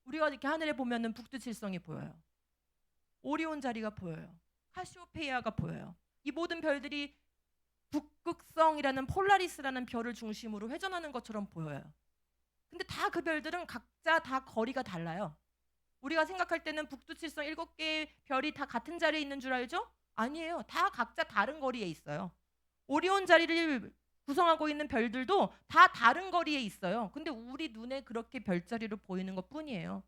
우리가 이렇게 하늘에 보면은 북두칠성이 보여요. 오리온 자리가 보여요. 카시오페이아가 보여요. 이 모든 별들이 북극성이라는 폴라리스라는 별을 중심으로 회전하는 것처럼 보여요. 근데 다 그 별들은 각자 다 거리가 달라요. 우리가 생각할 때는 북두칠성 7개의 별이 다 같은 자리에 있는 줄 알죠? 아니에요. 다 각자 다른 거리에 있어요. 오리온 자리를 구성하고 있는 별들도 다 다른 거리에 있어요. 근데 우리 눈에 그렇게 별자리로 보이는 것 뿐이에요.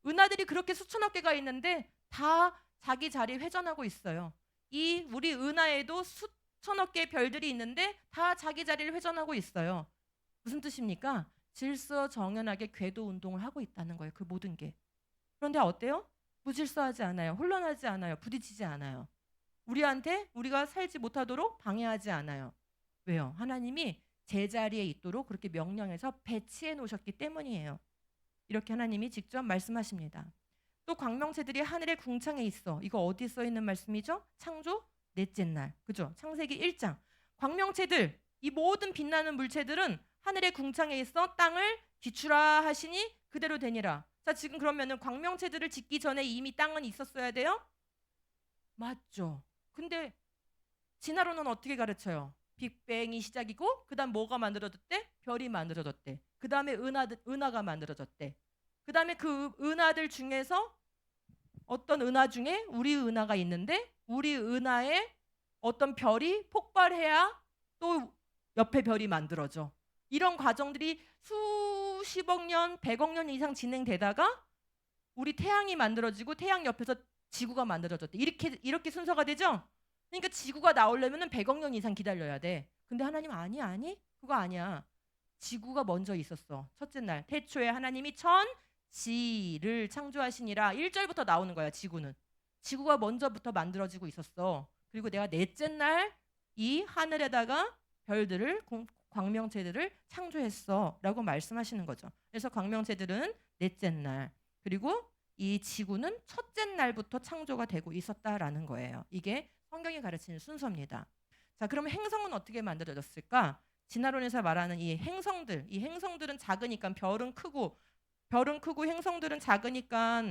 은하들이 그렇게 수천억 개가 있는데 다 자기 자리에 회전하고 있어요. 이 우리 은하에도 수천억 개의 별들이 있는데 다 자기 자리를 회전하고 있어요. 무슨 뜻입니까? 질서정연하게 궤도 운동을 하고 있다는 거예요. 그 모든 게. 그런데 어때요? 무질서하지 않아요. 혼란하지 않아요. 부딪히지 않아요. 우리가 살지 못하도록 방해하지 않아요. 왜요? 하나님이 제자리에 있도록 그렇게 명령해서 배치해 놓으셨기 때문이에요. 이렇게 하나님이 직접 말씀하십니다. 또 광명체들이 하늘의 궁창에 있어. 이거 어디에 써 있는 말씀이죠? 창조 넷째 날. 그죠? 창세기 1장. 광명체들, 이 모든 빛나는 물체들은 하늘의 궁창에 있어 땅을 기출하 하시니 그대로 되니라. 자, 지금 그러면은 광명체들을 짓기 전에 이미 땅은 있었어야 돼요? 맞죠. 근데 진화론은 어떻게 가르쳐요? 빅뱅이 시작이고 그다음 뭐가 만들어졌대? 별이 만들어졌대. 그다음에 은하가 만들어졌대. 그다음에 그 은하들 중에서 어떤 은하 중에 우리 은하가 있는데 우리 은하에 어떤 별이 폭발해야 또 옆에 별이 만들어져. 이런 과정들이 수십억 년, 100억 년 이상 진행되다가 우리 태양이 만들어지고 태양 옆에서 지구가 만들어졌대. 이렇게 순서가 되죠? 그러니까 지구가 나오려면 100억 년 이상 기다려야 돼. 근데 하나님 아니 그거 아니야. 지구가 먼저 있었어. 첫째 날 태초에 하나님이 천지를 창조하시니라. 1절부터 나오는 거야. 지구가 먼저부터 만들어지고 있었어. 그리고 내가 넷째 날 이 하늘에다가 별들을 광명체들을 창조했어 라고 말씀하시는 거죠. 그래서 광명체들은 넷째 날 그리고 이 지구는 첫째 날부터 창조가 되고 있었다라는 거예요. 이게 성경이 가르치는 순서입니다. 자, 그러면 행성은 어떻게 만들어졌을까? 진화론에서 말하는 이 행성들은 작으니까 별은 크고 행성들은 작으니까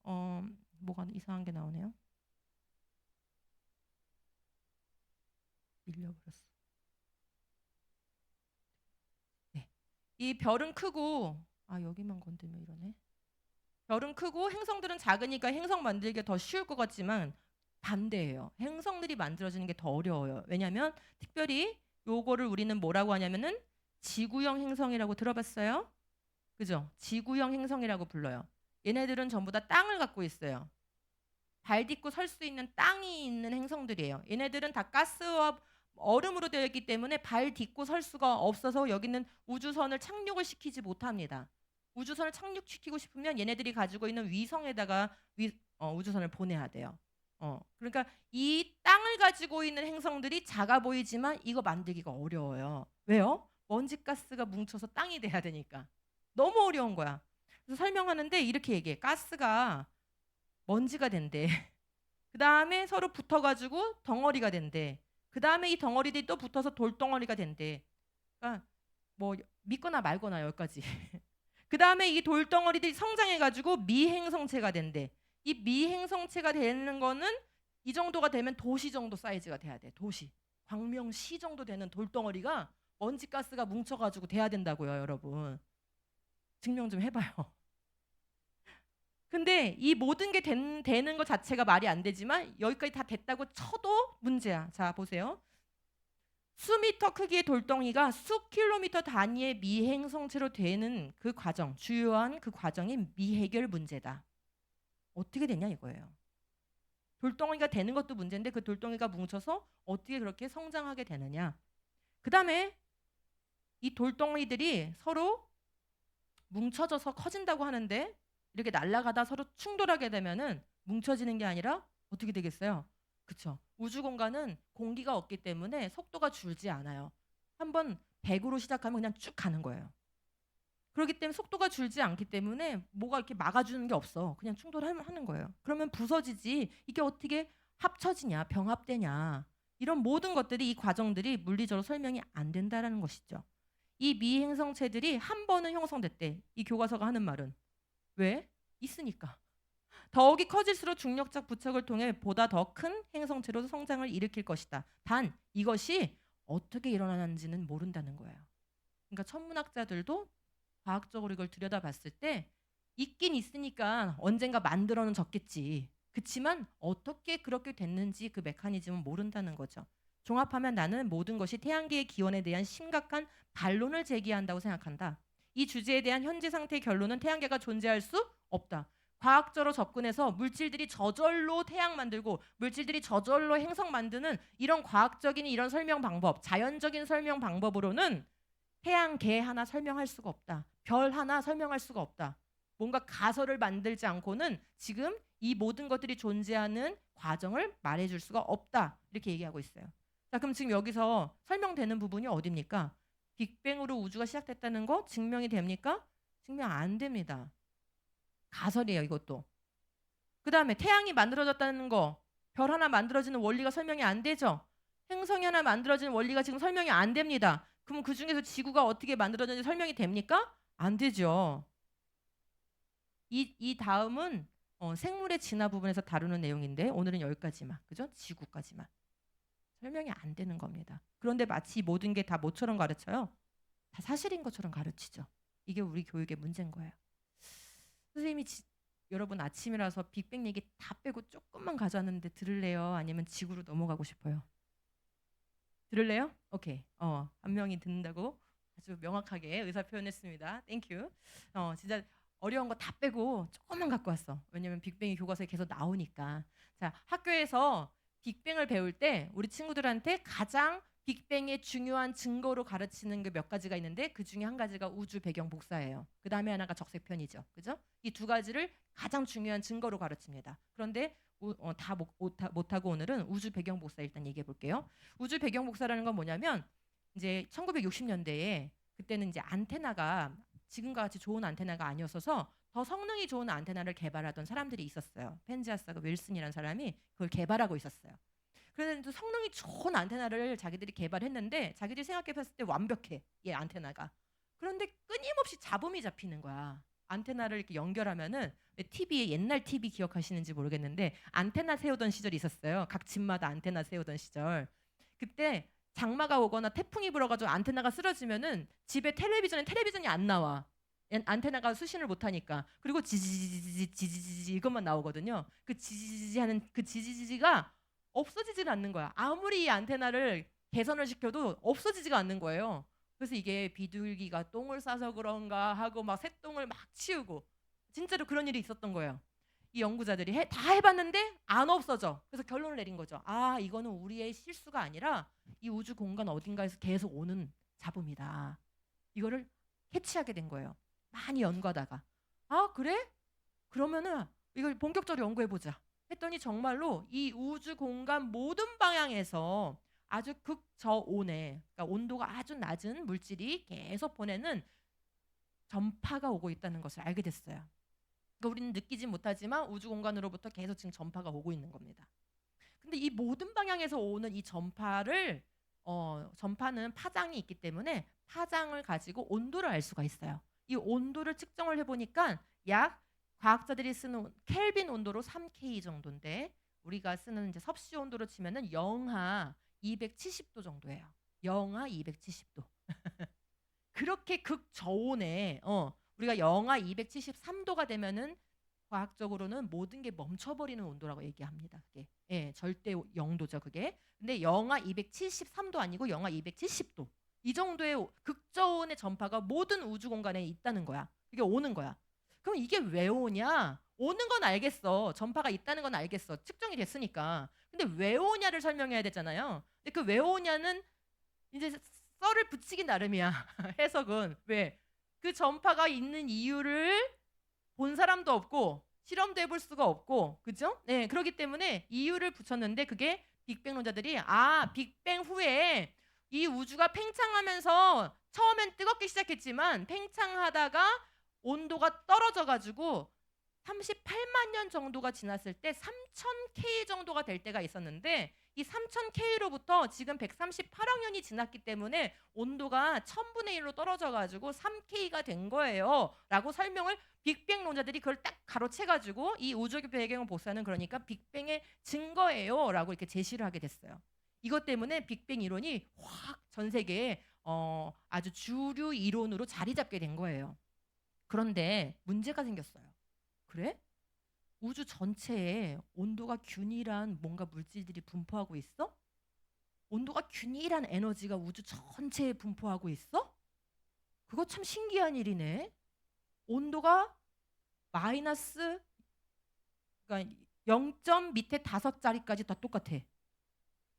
뭐가 이상한 게 나오네요. 밀려버렸어. 이 별은 크고 여기만 건들면 이러네. 별은 크고 행성들은 작으니까 행성 만들기가 더 쉬울 것 같지만 반대예요. 행성들이 만들어지는 게 더 어려워요. 왜냐하면 특별히 요거를 우리는 뭐라고 하냐면은 지구형 행성이라고 들어봤어요? 그죠? 지구형 행성이라고 불러요. 얘네들은 전부 다 땅을 갖고 있어요. 발 딛고 설 수 있는 땅이 있는 행성들이에요. 얘네들은 다 가스와 얼음으로 되어 있기 때문에 발 딛고 설 수가 없어서 여기는 우주선을 착륙을 시키지 못합니다. 우주선을 착륙시키고 싶으면 얘네들이 가지고 있는 위성에다가 우주선을 보내야 돼요. 그러니까 이 땅을 가지고 있는 행성들이 작아 보이지만 이거 만들기가 어려워요. 왜요? 먼지 가스가 뭉쳐서 땅이 돼야 되니까. 너무 어려운 거야. 그래서 설명하는데 이렇게 얘기해. 가스가 먼지가 된대. 그 다음에 서로 붙어가지고 덩어리가 된대. 그 다음에 이 덩어리들이 또 붙어서 돌덩어리가 된대. 그러니까 뭐 믿거나 말거나 여기까지. 그 다음에 이 돌덩어리들이 성장해가지고 미행성체가 된대. 이 미행성체가 되는 거는 이 정도가 되면 도시 정도 사이즈가 돼야 돼. 도시. 광명시 정도 되는 돌덩어리가 먼지가스가 뭉쳐가지고 돼야 된다고요, 여러분. 증명 좀 해봐요. 근데 이 모든 게 되는 것 자체가 말이 안 되지만 여기까지 다 됐다고 쳐도 문제야. 자, 보세요. 수미터 크기의 돌덩이가 수킬로미터 단위의 미행성체로 되는 그 과정, 주요한 그 과정이 미해결 문제다. 어떻게 되냐 이거예요. 돌덩이가 되는 것도 문제인데 그 돌덩이가 뭉쳐서 어떻게 그렇게 성장하게 되느냐. 그 다음에 이 돌덩이들이 서로 뭉쳐져서 커진다고 하는데 이렇게 날아가다 서로 충돌하게 되면은 뭉쳐지는 게 아니라 어떻게 되겠어요? 그쵸? 우주 공간은 공기가 없기 때문에 속도가 줄지 않아요. 한번 100으로 시작하면 그냥 쭉 가는 거예요. 그렇기 때문에 속도가 줄지 않기 때문에 뭐가 이렇게 막아주는 게 없어. 그냥 충돌하는 거예요. 그러면 부서지지. 이게 어떻게 합쳐지냐, 병합되냐. 이런 모든 것들이 이 과정들이 물리적으로 설명이 안 된다라는 것이죠. 이 미행성체들이 한 번은 형성됐대. 이 교과서가 하는 말은. 왜? 있으니까. 더욱이 커질수록 중력적 부착을 통해 보다 더 큰 행성체로 성장을 일으킬 것이다. 단 이것이 어떻게 일어나는지는 모른다는 거예요. 그러니까 천문학자들도 과학적으로 이걸 들여다봤을 때 있긴 있으니까 언젠가 만들어는 졌겠지. 그렇지만 어떻게 그렇게 됐는지 그 메커니즘은 모른다는 거죠. 종합하면 나는 모든 것이 태양계의 기원에 대한 심각한 반론을 제기한다고 생각한다. 이 주제에 대한 현재 상태의 결론은 태양계가 존재할 수 없다. 과학적으로 접근해서 물질들이 저절로 태양 만들고 물질들이 저절로 행성 만드는 이런 과학적인 이런 설명 방법, 자연적인 설명 방법으로는 태양계 하나 설명할 수가 없다. 별 하나 설명할 수가 없다. 뭔가 가설을 만들지 않고는 지금 이 모든 것들이 존재하는 과정을 말해줄 수가 없다. 이렇게 얘기하고 있어요. 자, 그럼 지금 여기서 설명되는 부분이 어디입니까? 빅뱅으로 우주가 시작됐다는 거 증명이 됩니까? 증명 안 됩니다. 가설이에요, 이것도. 그 다음에 태양이 만들어졌다는 거, 별 하나 만들어지는 원리가 설명이 안 되죠. 행성이 하나 만들어지는 원리가 지금 설명이 안 됩니다. 그럼 그 중에서 지구가 어떻게 만들어졌는지 설명이 됩니까? 안 되죠. 이 다음은 생물의 진화 부분에서 다루는 내용인데 오늘은 여기까지만, 그죠? 지구까지만. 설명이 안 되는 겁니다. 그런데 마치 모든 게 다 뭐처럼 가르쳐요? 다 사실인 것처럼 가르치죠. 이게 우리 교육의 문제인 거예요. 선생님이 여러분 아침이라서 빅뱅 얘기 다 빼고 조금만 가져왔는데 들을래요? 아니면 지구로 넘어가고 싶어요? 들을래요? 오케이. 한 명이 듣는다고 아주 명확하게 의사 표현했습니다. 땡큐. 진짜 어려운 거 다 빼고 조금만 갖고 왔어. 왜냐면 빅뱅이 교과서에 계속 나오니까. 자, 학교에서 빅뱅을 배울 때 우리 친구들한테 가장 빅뱅의 중요한 증거로 가르치는 게 몇 가지가 있는데 그 중에 한 가지가 우주 배경 복사예요. 그 다음에 하나가 적색편이죠. 그죠? 이 두 가지를 가장 중요한 증거로 가르칩니다. 그런데 다 못하고 오늘은 우주 배경 복사 일단 얘기해 볼게요. 우주 배경 복사라는 건 뭐냐면 이제 1960년대에 그때는 이제 안테나가 지금과 같이 좋은 안테나가 아니었어서 더 성능이 좋은 안테나를 개발하던 사람들이 있었어요. 펜지아스가 윌슨이라는 사람이 그걸 개발하고 있었어요. 그래서 성능이 좋은 안테나를 자기들이 개발했는데 자기들이 생각해봤을 때 완벽해. 얘 안테나가. 그런데 끊임없이 잡음이 잡히는 거야. 안테나를 이렇게 연결하면은 TV에 옛날 TV 기억하시는지 모르겠는데 안테나 세우던 시절이 있었어요. 각 집마다 안테나 세우던 시절. 그때 장마가 오거나 태풍이 불어가지고 안테나가 쓰러지면은 집에 텔레비전이 안 나와. 안테나가 수신을 못하니까. 그리고 지지지지 이것만 나오거든요. 그 지지지지 하는 그 지지지지가 없어지질 않는 거야. 아무리 이 안테나를 개선을 시켜도 없어지지가 않는 거예요. 그래서 이게 비둘기가 똥을 싸서 그런가 하고 막 새똥을 막 치우고 진짜로 그런 일이 있었던 거예요. 이 연구자들이 다 해봤는데 안 없어져. 그래서 결론을 내린 거죠. 아, 이거는 우리의 실수가 아니라 이 우주 공간 어딘가에서 계속 오는 잡음이다. 이거를 캐치하게 된 거예요. 많이 연구하다가. 아, 그래? 그러면은 이걸 본격적으로 연구해보자 했더니 정말로 이 우주 공간 모든 방향에서 아주 극저온에, 그러니까 온도가 아주 낮은 물질이 계속 보내는 전파가 오고 있다는 것을 알게 됐어요. 그러니까 우리는 느끼지 못하지만 우주 공간으로부터 계속 지금 전파가 오고 있는 겁니다. 근데 이 모든 방향에서 오는 이 전파를 전파는 파장이 있기 때문에 파장을 가지고 온도를 알 수가 있어요. 이 온도를 측정을 해보니까 약 과학자들이 쓰는 켈빈 온도로 3K 정도인데 우리가 쓰는 이제 섭씨 온도로 치면은 영하 270도 정도예요. 영하 270도. 그렇게 극저온에 우리가 영하 273도가 되면은 과학적으로는 모든 게 멈춰버리는 온도라고 얘기합니다. 그게 절대 영도죠. 그게. 근데 영하 273도 아니고 영하 270도. 이 정도의 극저온의 전파가 모든 우주 공간에 있다는 거야. 이게 오는 거야. 그럼 이게 왜 오냐? 오는 건 알겠어. 전파가 있다는 건 알겠어. 측정이 됐으니까. 근데 왜 오냐를 설명해야 되잖아요. 근데 그 왜 오냐는 이제 썰을 붙이기 나름이야. 해석은. 왜? 그 전파가 있는 이유를 본 사람도 없고 실험도 해볼 수가 없고, 그죠? 네, 그렇기 때문에 이유를 붙였는데 그게 빅뱅론자들이 빅뱅 후에 이 우주가 팽창하면서 처음엔 뜨겁게 시작했지만 팽창하다가 온도가 떨어져가지고 38만 년 정도가 지났을 때 3000K 정도가 될 때가 있었는데 이 3000K로부터 지금 138억 년이 지났기 때문에 온도가 1000분의 1로 떨어져가지고 3K가 된 거예요 라고 설명을 빅뱅론자들이 그걸 딱 가로채가지고 이 우주의 배경을 보수하는, 그러니까 빅뱅의 증거예요 라고 이렇게 제시를 하게 됐어요. 이것 때문에 빅뱅 이론이 확 전 세계에 아주 주류 이론으로 자리 잡게 된 거예요. 그런데 문제가 생겼어요. 그래? 우주 전체에 온도가 균일한 뭔가 물질들이 분포하고 있어? 온도가 균일한 에너지가 우주 전체에 분포하고 있어? 그거 참 신기한 일이네. 온도가 마이너스, 그러니까 0점 밑에 5자리까지 다 똑같아.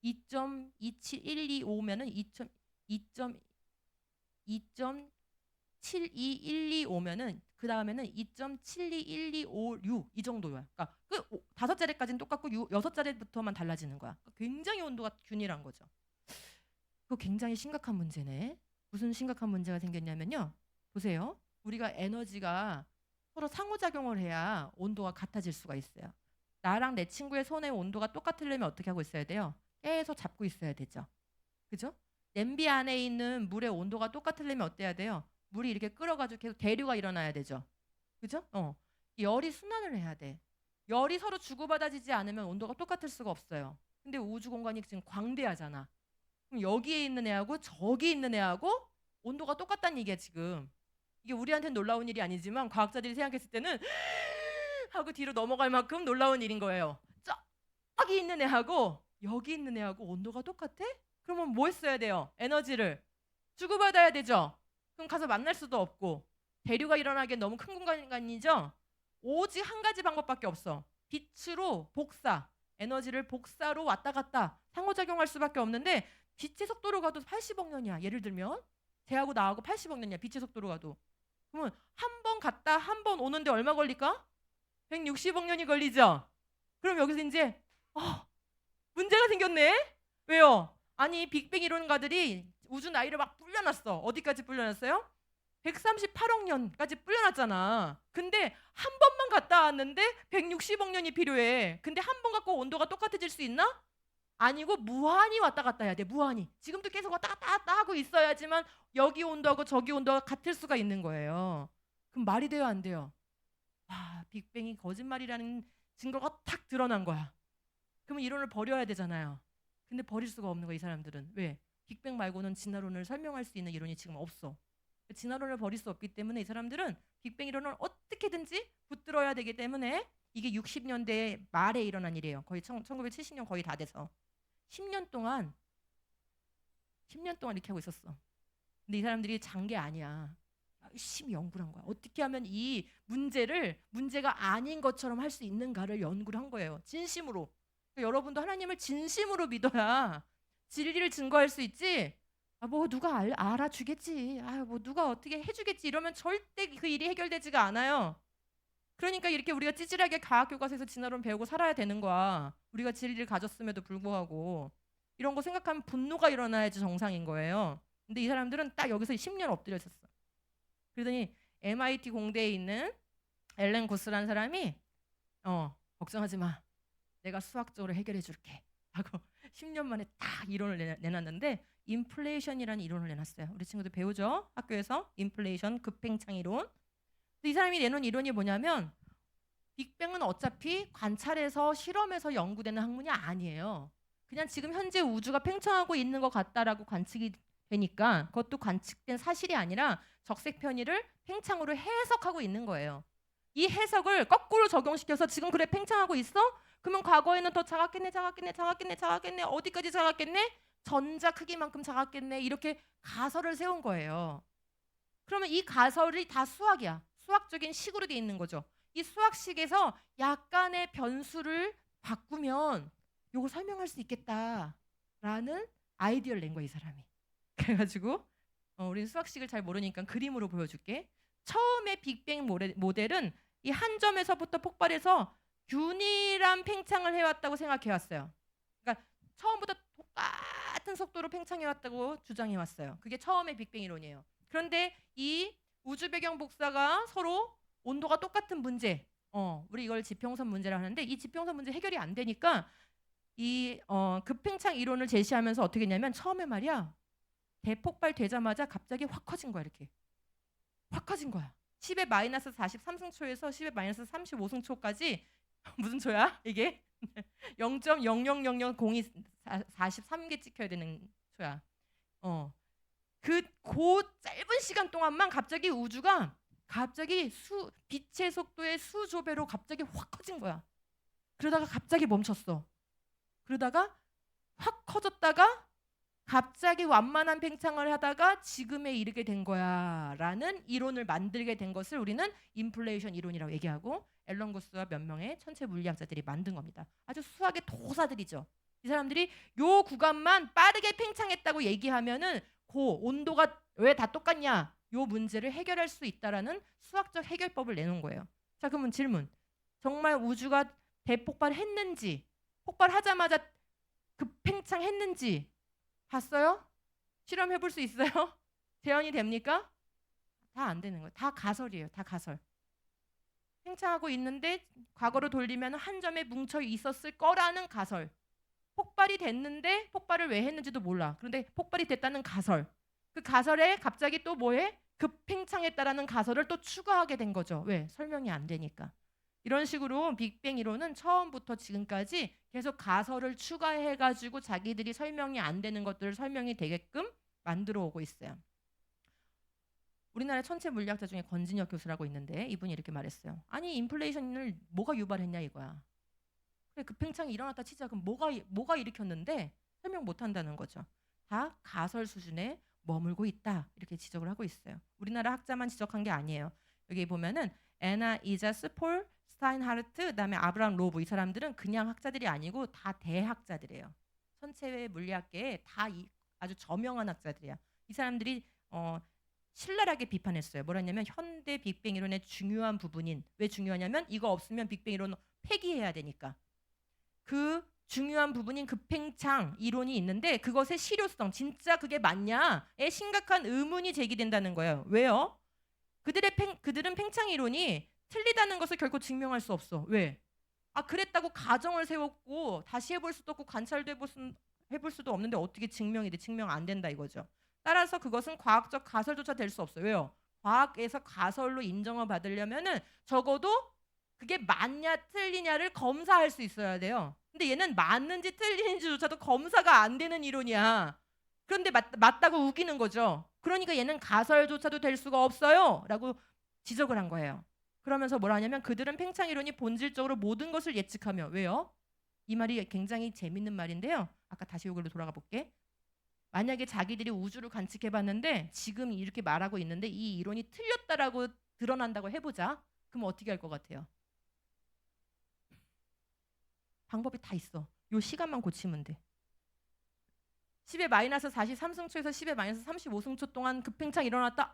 2.27125면은 2.7212오면은 그 다음에는 2.721256 이 정도야. 그러니까 그 5자리까지는 똑같고 6자리부터만 달라지는 거야. 그러니까 굉장히 온도가 균일한 거죠. 그거 굉장히 심각한 문제네. 무슨 심각한 문제가 생겼냐면요. 보세요. 우리가 에너지가 서로 상호작용을 해야 온도가 같아질 수가 있어요. 나랑 내 친구의 손의 온도가 똑같으려면 어떻게 하고 있어야 돼요? 계속 잡고 있어야 되죠. 그죠? 냄비 안에 있는 물의 온도가 똑같으려면 어때야 돼요? 물이 이렇게 끓어가지고 계속 대류가 일어나야 되죠. 그죠? 열이 순환을 해야 돼. 열이 서로 주고받아지지 않으면 온도가 똑같을 수가 없어요. 근데 우주 공간이 지금 광대하잖아. 그럼 여기에 있는 애하고 저기 있는 애하고 온도가 똑같다는 얘기야 지금. 이게 우리한테는 놀라운 일이 아니지만 과학자들이 생각했을 때는 하고 뒤로 넘어갈 만큼 놀라운 일인 거예요. 저기 있는 애하고 여기 있는 애하고 온도가 똑같아? 그러면 뭐 했어야 돼요? 에너지를 주고받아야 되죠. 그럼 가서 만날 수도 없고 대류가 일어나기엔 너무 큰 공간이죠. 오직 한 가지 방법밖에 없어. 빛으로 복사, 에너지를 복사로 왔다 갔다 상호작용할 수밖에 없는데 빛의 속도로 가도 80억 년이야. 예를 들면 쟤하고 나하고 80억 년이야. 빛의 속도로 가도. 그러면 한 번 갔다 한 번 오는데 얼마 걸릴까? 160억 년이 걸리죠. 그럼 여기서 이제 문제가 생겼네. 왜요? 아니 빅뱅 이론가들이 우주 나이를 막 불려놨어. 어디까지 불려놨어요? 138억 년까지 불려놨잖아. 근데 한 번만 갔다 왔는데 160억 년이 필요해. 근데 한 번 갖고 온도가 똑같아질 수 있나? 아니고 무한히 왔다 갔다 해야 돼. 무한히. 지금도 계속 왔다 갔다 하고 있어야지만 여기 온도하고 저기 온도가 같을 수가 있는 거예요. 그럼 말이 돼요, 안 돼요? 빅뱅이 거짓말이라는 증거가 탁 드러난 거야. 그러면 이론을 버려야 되잖아요. 근데 버릴 수가 없는 거야, 이 사람들은. 왜? 빅뱅 말고는 진화론을 설명할 수 있는 이론이 지금 없어. 진화론을 버릴 수 없기 때문에 이 사람들은 빅뱅 이론을 어떻게든지 붙들어야 되기 때문에 이게 60년대 말에 일어난 일이에요. 거의 1970년 거의 다 돼서 10년 동안 이렇게 하고 있었어. 근데 이 사람들이 잔 게 아니야. 열심히 연구를 한 거야. 어떻게 하면 이 문제가 아닌 것처럼 할 수 있는가를 연구를 한 거예요. 진심으로. 그러니까 여러분도 하나님을 진심으로 믿어야 진리를 증거할 수 있지. 뭐 누가 알아주겠지. 뭐 누가 어떻게 해주겠지. 이러면 절대 그 일이 해결되지가 않아요. 그러니까 이렇게 우리가 찌질하게 과학교과서에서 진화론 배우고 살아야 되는 거야. 우리가 진리를 가졌음에도 불구하고 이런 거 생각하면 분노가 일어나야지 정상인 거예요. 근데 이 사람들은 딱 여기서 10년 엎드려 있었어. 그러더니 MIT 공대에 있는 앨런 구스라는 사람이 걱정하지 마. 내가 수학적으로 해결해 줄게. 하고 10년 만에 딱 이론을 내놨는데 인플레이션이라는 이론을 내놨어요. 우리 친구들 배우죠? 학교에서 인플레이션 급팽창 이론. 이 사람이 내놓은 이론이 뭐냐면 빅뱅은 어차피 관찰해서 실험해서 연구되는 학문이 아니에요. 그냥 지금 현재 우주가 팽창하고 있는 것 같다라고 관측이 되니까 그것도 관측된 사실이 아니라 적색 편의를 팽창으로 해석하고 있는 거예요. 이 해석을 거꾸로 적용시켜서 지금 그래 팽창하고 있어? 그러면 과거에는 더 작았겠네 어디까지 작았겠네? 전자 크기만큼 작았겠네. 이렇게 가설을 세운 거예요. 그러면 이 가설이 다 수학이야. 수학적인 식으로 돼 있는 거죠. 이 수학식에서 약간의 변수를 바꾸면 이걸 설명할 수 있겠다라는 아이디어를 낸 거야, 이 사람이. 그래가지고 우리는 수학식을 잘 모르니까 그림으로 보여줄게. 처음에 빅뱅 모델은 이 한 점에서부터 폭발해서 균일한 팽창을 해왔다고 생각해왔어요. 그러니까 처음부터 똑같은 속도로 팽창해왔다고 주장해왔어요. 그게 처음에 빅뱅 이론이에요. 그런데 이 우주 배경 복사가 서로 온도가 똑같은 문제, 우리 이걸 지평선 문제라고 하는데 이 지평선 문제 해결이 안 되니까 이 급팽창 이론을 제시하면서 어떻게 했냐면 처음에 말이야 대폭발 되자마자 갑자기 확 커진 거야. 이렇게 확 커진 거야. 10의 마이너스 43승초에서 10의 마이너스 35승초까지 무슨 초야 이게? 0.000002 43개 찍혀야 되는 초야. 그 짧은 시간 동안만 갑자기 우주가 빛의 속도의 수조배로 갑자기 확 커진 거야. 그러다가 갑자기 멈췄어. 그러다가 확 커졌다가 갑자기 완만한 팽창을 하다가 지금에 이르게 된 거야 라는 이론을 만들게 된 것을 우리는 인플레이션 이론이라고 얘기하고 앨런 구스와 몇 명의 천체 물리학자들이 만든 겁니다. 아주 수학의 도사들이죠. 이 사람들이 요 구간만 빠르게 팽창했다고 얘기하면은 온도가 왜 다 똑같냐? 요 문제를 해결할 수 있다라는 수학적 해결법을 내놓은 거예요. 자, 그러면 질문. 정말 우주가 대폭발했는지, 폭발하자마자 급팽창했는지 봤어요? 실험해 볼 수 있어요? 재현이 됩니까? 다 안 되는 거예요. 다 가설이에요. 다 가설. 팽창하고 있는데 과거로 돌리면 한 점에 뭉쳐 있었을 거라는 가설. 폭발이 됐는데 폭발을 왜 했는지도 몰라. 그런데 폭발이 됐다는 가설. 그 가설에 갑자기 또 뭐해? 급팽창했다라는 가설을 또 추가하게 된 거죠. 왜? 설명이 안 되니까. 이런 식으로 빅뱅 이론은 처음부터 지금까지 계속 가설을 추가해가지고 자기들이 설명이 안 되는 것들을 설명이 되게끔 만들어 오고 있어요. 우리나라 천체 물리학자 중에 권진혁 교수라고 있는데 이분이 이렇게 말했어요. 아니 인플레이션을 뭐가 유발했냐 이거야. 그래 급팽창이 일어났다 치자. 그럼 뭐가 일으켰는데 설명 못한다는 거죠. 다 가설 수준에 머물고 있다 이렇게 지적을 하고 있어요. 우리나라 학자만 지적한 게 아니에요. 여기 보면은 애나 이자스, 폴 스타인하르트, 그다음에 아브라함 로브 이 사람들은 그냥 학자들이 아니고 다 대학자들이에요. 천체 물리학계에 다 아주 저명한 학자들이야. 이 사람들이 신랄하게 비판했어요. 뭐라냐면 현대 빅뱅 이론의 중요한 부분인 왜 중요하냐면 이거 없으면 빅뱅 이론 폐기해야 되니까. 그 중요한 부분인 급팽창 이론이 있는데 그것의 실효성 진짜 그게 맞냐에 심각한 의문이 제기된다는 거예요. 왜요? 그들은 팽창 이론이 틀리다는 것을 결코 증명할 수 없어. 왜? 그랬다고 가정을 세웠고 다시 해볼 수도 없고 관찰도 해볼 수도 없는데 어떻게 증명이 돼? 증명 안 된다 이거죠. 따라서 그것은 과학적 가설조차 될 수 없어요. 왜요? 과학에서 가설로 인정을 받으려면은 적어도 그게 맞냐 틀리냐를 검사할 수 있어야 돼요. 근데 얘는 맞는지 틀리는지조차도 검사가 안 되는 이론이야. 그런데 맞다고 우기는 거죠. 그러니까 얘는 가설조차도 될 수가 없어요 라고 지적을 한 거예요. 그러면서 뭐라 하냐면 그들은 팽창이론이 본질적으로 모든 것을 예측하며, 왜요? 이 말이 굉장히 재밌는 말인데요. 아까 다시 이걸로 돌아가 볼게. 만약에 자기들이 우주를 관측해봤는데 지금 이렇게 말하고 있는데 이 이론이 틀렸다라고 드러난다고 해보자. 그럼 어떻게 할 것 같아요? 방법이 다 있어. 요 시간만 고치면 돼. 10의 마이너스 43승초에서 10의 마이너스 35승초 동안 급팽창 일어났다.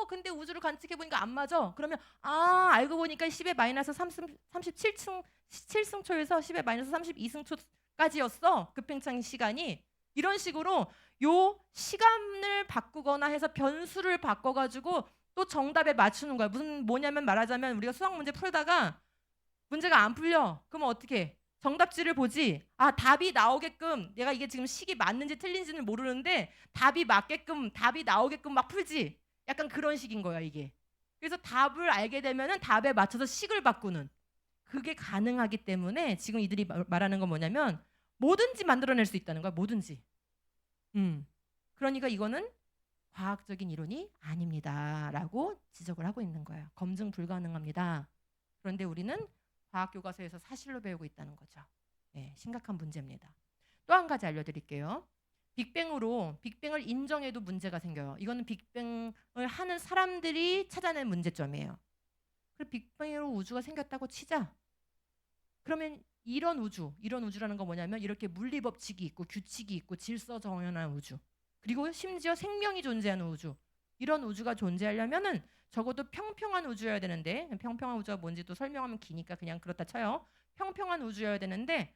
근데 우주를 관측해보니까 안 맞아. 그러면 알고 보니까 10의 마이너스 37승초에서 10의 마이너스 32승초까지였어. 급팽창 시간이. 이런 식으로 요 시간을 바꾸거나 해서 변수를 바꿔가지고 또 정답에 맞추는 거야. 뭐냐면 말하자면 우리가 수학 문제 풀다가 문제가 안 풀려. 그러면 어떻게 해? 정답지를 보지. 답이 나오게끔, 내가 이게 지금 식이 맞는지 틀린지는 모르는데 답이 맞게끔, 답이 나오게끔 막 풀지. 약간 그런 식인 거야 이게. 그래서 답을 알게 되면은 답에 맞춰서 식을 바꾸는, 그게 가능하기 때문에 지금 이들이 말하는 건 뭐냐면 뭐든지 만들어낼 수 있다는 거야. 뭐든지. 그러니까 이거는 과학적인 이론이 아닙니다라고 지적을 하고 있는 거예요. 검증 불가능합니다. 그런데 우리는 과학 교과서에서 사실로 배우고 있다는 거죠. 네, 심각한 문제입니다. 또 한 가지 알려드릴게요. 빅뱅을 인정해도 문제가 생겨요. 이거는 빅뱅을 하는 사람들이 찾아낸 문제점이에요. 그럼 빅뱅으로 우주가 생겼다고 치자. 그러면 이런 우주라는 건 뭐냐면 이렇게 물리 법칙이 있고 규칙이 있고 질서 정연한 우주, 그리고 심지어 생명이 존재하는 우주, 이런 우주가 존재하려면은 적어도 평평한 우주여야 되는데, 평평한 우주가 뭔지 또 설명하면 기니까 그냥 그렇다 쳐요. 평평한 우주여야 되는데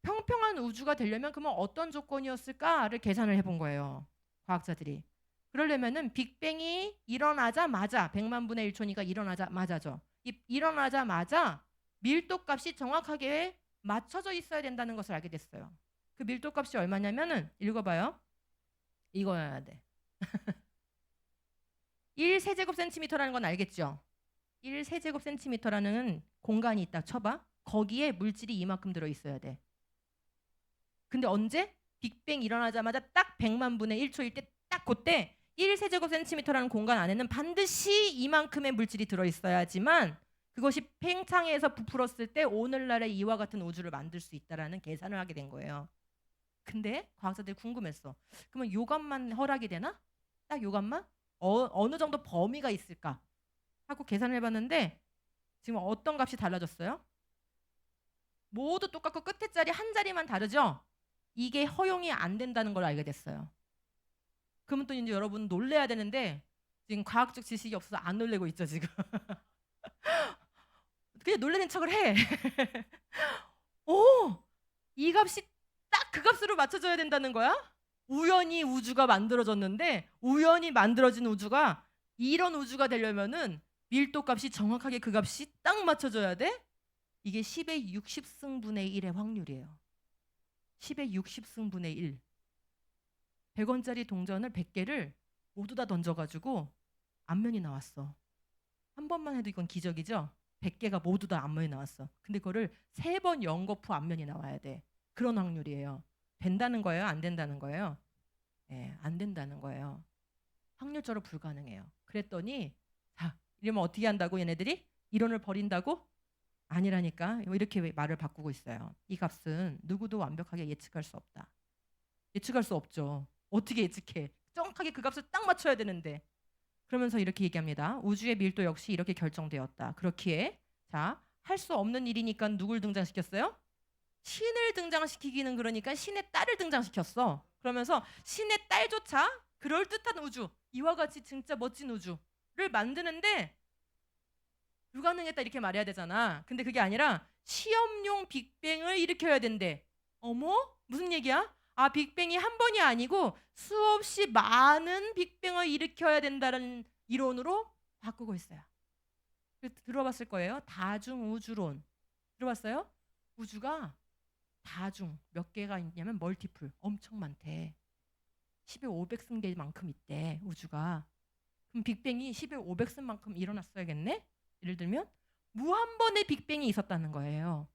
평평한 우주가 되려면 그러면 어떤 조건이었을까를 계산을 해본 거예요, 과학자들이. 그러려면은 빅뱅이 일어나자마자 100만 분의 1초니까 일어나자마자죠. 일어나자마자 밀도값이 정확하게 맞춰져 있어야 된다는 것을 알게 됐어요. 그 밀도값이 얼마냐면은 읽어봐요. 이거여야 돼. 1세제곱센티미터라는 건 알겠죠? 1세제곱센티미터라는 공간이 있다 쳐봐. 거기에 물질이 이만큼 들어있어야 돼. 근데 언제? 빅뱅 일어나자마자 딱 100만 분의 1초일 때 딱 그때 1세제곱센티미터라는 공간 안에는 반드시 이만큼의 물질이 들어있어야지만 그것이 팽창해서 부풀었을 때 오늘날의 이와 같은 우주를 만들 수 있다라는 계산을 하게 된 거예요. 근데 과학자들이 궁금했어. 그러면 요값만 허락이 되나? 딱 요값만? 어느 정도 범위가 있을까? 하고 계산을 해봤는데 지금 어떤 값이 달라졌어요? 모두 똑같고 끝에 자리 한 자리만 다르죠? 이게 허용이 안 된다는 걸 알게 됐어요. 그러면 또 이제 여러분 놀래야 되는데 지금 과학적 지식이 없어서 안 놀래고 있죠 지금. 그냥 놀라는 척을 해. 이 값이 딱 그 값으로 맞춰져야 된다는 거야? 우연히 우주가 만들어졌는데 우연히 만들어진 우주가 이런 우주가 되려면은 밀도값이 정확하게 그 값이 딱 맞춰져야 돼? 이게 10의 60승분의 1의 확률이에요. 10의 60승분의 1. 100원짜리 동전을 100개를 모두 다 던져가지고 앞면이 나왔어. 한 번만 해도 이건 기적이죠? 100개가 모두 다 앞면이 나왔어. 근데 그거를 3번 연거푸 앞면이 나와야 돼. 그런 확률이에요. 된다는 거예요? 안 된다는 거예요? 네, 안 된다는 거예요. 확률적으로 불가능해요. 그랬더니 자, 이러면 어떻게 한다고 얘네들이? 이론을 버린다고? 아니라니까. 이렇게 말을 바꾸고 있어요. 이 값은 누구도 완벽하게 예측할 수 없다. 예측할 수 없죠. 어떻게 예측해? 정확하게 그 값을 딱 맞춰야 되는데. 그러면서 이렇게 얘기합니다. 우주의 밀도 역시 이렇게 결정되었다. 그렇기에 자, 할 수 없는 일이니까 누굴 등장시켰어요? 신을 등장시키기는, 그러니까 신의 딸을 등장시켰어. 그러면서 신의 딸조차 그럴듯한 우주, 이와 같이 진짜 멋진 우주를 만드는데 불가능했다 이렇게 말해야 되잖아. 근데 그게 아니라 시험용 빅뱅을 일으켜야 된대. 어머? 무슨 얘기야? 빅뱅이 한 번이 아니고 수없이 많은 빅뱅을 일으켜야 된다는 이론으로 바꾸고 있어요. 들어봤을 거예요. 다중우주론. 들어봤어요? 우주가 다중 몇 개가 있냐면 멀티플 엄청 많대. 10의 500승계만큼 있대 우주가. 그럼 빅뱅이 10의 500승만큼 일어났어야겠네? 예를 들면 무한번의 빅뱅이 있었다는 거예요.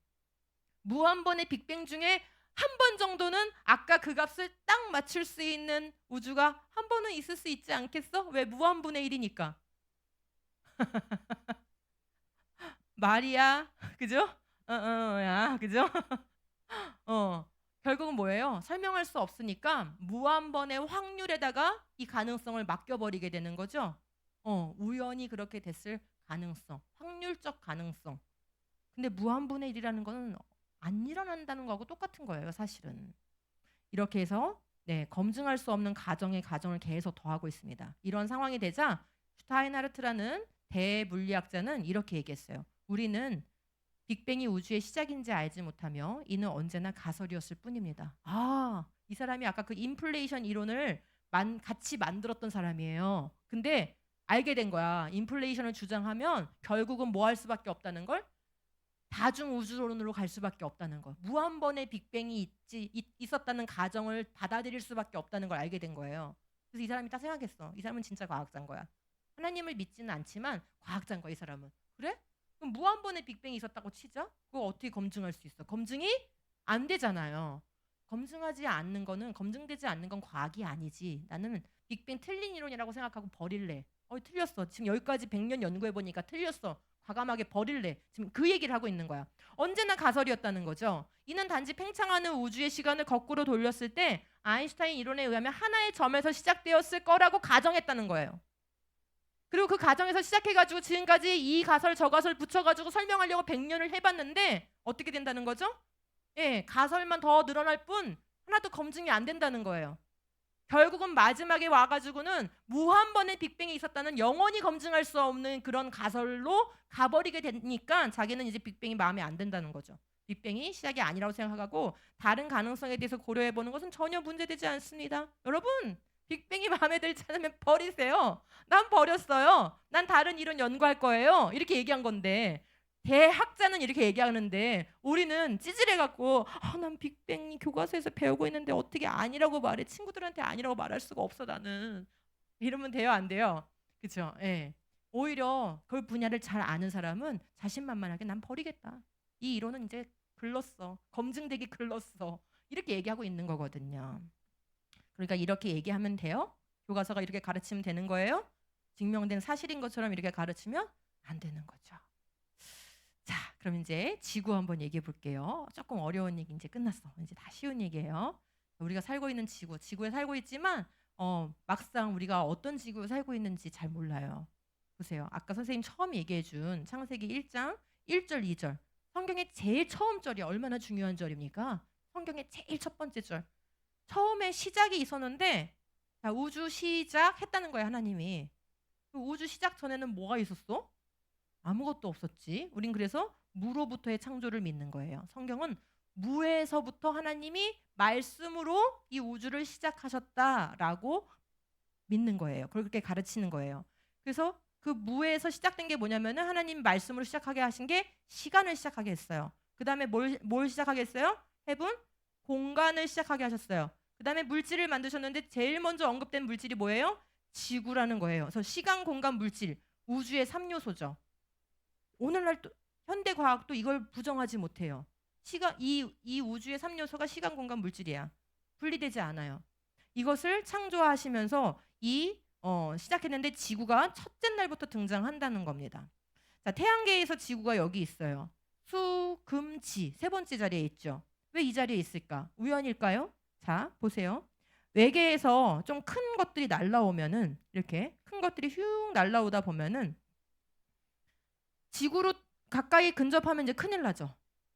무한번의 빅뱅 중에 한 번 정도는 아까 그 값을 딱 맞출 수 있는 우주가 한 번은 있을 수 있지 않겠어? 왜? 무한분의 1이니까. 말이야. 그죠? 야, 그죠? 어. 결국은 뭐예요? 설명할 수 없으니까 무한번의 확률에다가 이 가능성을 맡겨버리게 되는 거죠. 우연히 그렇게 됐을 가능성, 확률적 가능성. 근데 무한분의 1이라는 거는 안 일어난다는 거하고 똑같은 거예요, 사실은. 이렇게 해서 네, 검증할 수 없는 가정의 가정을 계속 더하고 있습니다. 이런 상황이 되자 슈타인하르트라는 대물리학자는 이렇게 얘기했어요. 우리는 빅뱅이 우주의 시작인지 알지 못하며 이는 언제나 가설이었을 뿐입니다. 아, 이 사람이 아까 그 인플레이션 이론을 같이 만들었던 사람이에요. 근데 알게 된 거야. 인플레이션을 주장하면 결국은 뭐 할 수밖에 없다는 걸? 다중 우주론으로 갈 수밖에 없다는 거. 무한번의 빅뱅이 있었다는 가정을 받아들일 수밖에 없다는 걸 알게 된 거예요. 그래서 이 사람이 딱 생각했어. 이 사람은 진짜 과학자인 거야. 하나님을 믿지는 않지만 과학자인 거야, 이 사람은. 그래? 그럼 무한번의 빅뱅이 있었다고 치자? 그거 어떻게 검증할 수 있어? 검증이 안 되잖아요. 검증하지 않는 거는, 검증되지 않는 건 과학이 아니지. 나는 빅뱅 틀린 이론이라고 생각하고 버릴래. 틀렸어. 지금 여기까지 100년 연구해보니까 틀렸어. 과감하게 버릴래. 지금 그 얘기를 하고 있는 거야. 언제나 가설이었다는 거죠. 이는 단지 팽창하는 우주의 시간을 거꾸로 돌렸을 때 아인슈타인 이론에 의하면 하나의 점에서 시작되었을 거라고 가정했다는 거예요. 그리고 그 가정에서 시작해가지고 지금까지 이 가설 저 가설 붙여가지고 설명하려고 100년을 해봤는데 어떻게 된다는 거죠? 예, 가설만 더 늘어날 뿐 하나도 검증이 안 된다는 거예요. 결국은 마지막에 와가지고는 무한번의 빅뱅이 있었다는 영원히 검증할 수 없는 그런 가설로 가버리게 되니까 자기는 이제 빅뱅이 마음에 안 든다는 거죠. 빅뱅이 시작이 아니라고 생각하고 다른 가능성에 대해서 고려해보는 것은 전혀 문제되지 않습니다. 여러분, 빅뱅이 마음에 들지 않으면 버리세요. 난 버렸어요. 난 다른 이론 연구할 거예요. 이렇게 얘기한 건데 대학자는 이렇게 얘기하는데 우리는 찌질해갖고 난 빅뱅이 교과서에서 배우고 있는데 어떻게 아니라고 말해. 친구들한테 아니라고 말할 수가 없어 나는. 이러면 돼요 안 돼요? 그렇죠? 예. 오히려 그 분야를 잘 아는 사람은 자신만만하게 난 버리겠다. 이 이론은 이제 글렀어. 검증되기 글렀어. 이렇게 얘기하고 있는 거거든요. 그러니까 이렇게 얘기하면 돼요? 교과서가 이렇게 가르치면 되는 거예요? 증명된 사실인 것처럼 이렇게 가르치면 안 되는 거죠. 자, 그럼 이제 지구 한번 얘기해 볼게요. 조금 어려운 얘기 이제 끝났어. 이제 다 쉬운 얘기예요. 우리가 살고 있는 지구에 살고 있지만 막상 우리가 어떤 지구에 살고 있는지 잘 몰라요. 보세요. 아까 선생님 처음 얘기해 준 창세기 1장 1절 2절. 성경의 제일 처음 절이 얼마나 중요한 절입니까? 성경의 제일 첫 번째 절. 처음에 시작이 있었는데 자, 우주 시작했다는 거예요, 하나님이. 그 우주 시작 전에는 뭐가 있었어? 아무것도 없었지. 우린 그래서 무로부터의 창조를 믿는 거예요. 성경은 무에서부터 하나님이 말씀으로 이 우주를 시작하셨다라고 믿는 거예요. 그렇게 가르치는 거예요. 그래서 그 무에서 시작된 게 뭐냐면은 하나님 말씀으로 시작하게 하신 게 시간을 시작하게 했어요. 그 다음에 뭘 시작하게 했어요? 해분? 공간을 시작하게 하셨어요. 그 다음에 물질을 만드셨는데 제일 먼저 언급된 물질이 뭐예요? 지구라는 거예요. 그래서 시간, 공간, 물질, 우주의 3요소죠. 오늘날 또 현대 과학도 이걸 부정하지 못해요. 이 우주의 3요소가 시간, 공간, 물질이야. 분리되지 않아요. 이것을 창조하시면서 시작했는데 지구가 첫째 날부터 등장한다는 겁니다. 자, 태양계에서 지구가 여기 있어요. 수, 금, 지 세 번째 자리에 있죠. 왜 이 자리에 있을까? 우연일까요? 자, 보세요. 외계에서 좀 큰 것들이 날라오면은 이렇게 큰 것들이 휙 날라오다 보면은 지구로 가까이 근접하면 이제 큰일 나죠.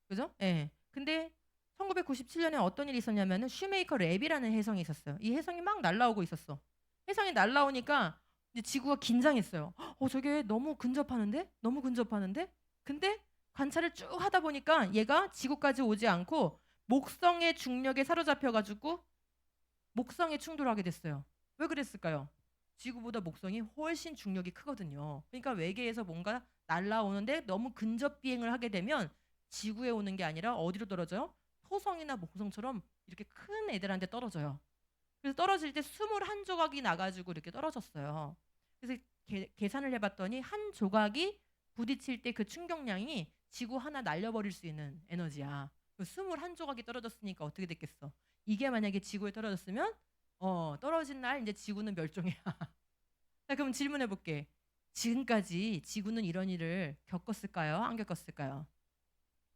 그죠? 예. 근데 1997년에 어떤 일이 있었냐면은 슈메이커 랩이라는 해성이 있었어요. 이 해성이 막 날라오고 있었어. 해성이 날라오니까 이제 지구가 긴장했어요. 저게 너무 근접하는데? 너무 근접하는데? 근데 관찰을 쭉 하다 보니까 얘가 지구까지 오지 않고 목성의 중력에 사로잡혀 가지고 목성에 충돌하게 됐어요. 왜 그랬을까요? 지구보다 목성이 훨씬 중력이 크거든요. 그러니까 외계에서 뭔가 날라오는데 너무 근접 비행을 하게 되면 지구에 오는 게 아니라 어디로 떨어져요? 토성이나 목성처럼 이렇게 큰 애들한테 떨어져요. 그래서 떨어질 때 21조각이 나가지고 이렇게 떨어졌어요. 그래서 계산을 해봤더니 한 조각이 부딪힐 때 그 충격량이 지구 하나 날려버릴 수 있는 에너지야. 그 21조각이 떨어졌으니까 어떻게 됐겠어? 이게 만약에 지구에 떨어졌으면 떨어진 날 이제 지구는 멸종이야. 자, 그럼 질문해 볼게. 지금까지 지구는 이런 일을 겪었을까요? 안 겪었을까요?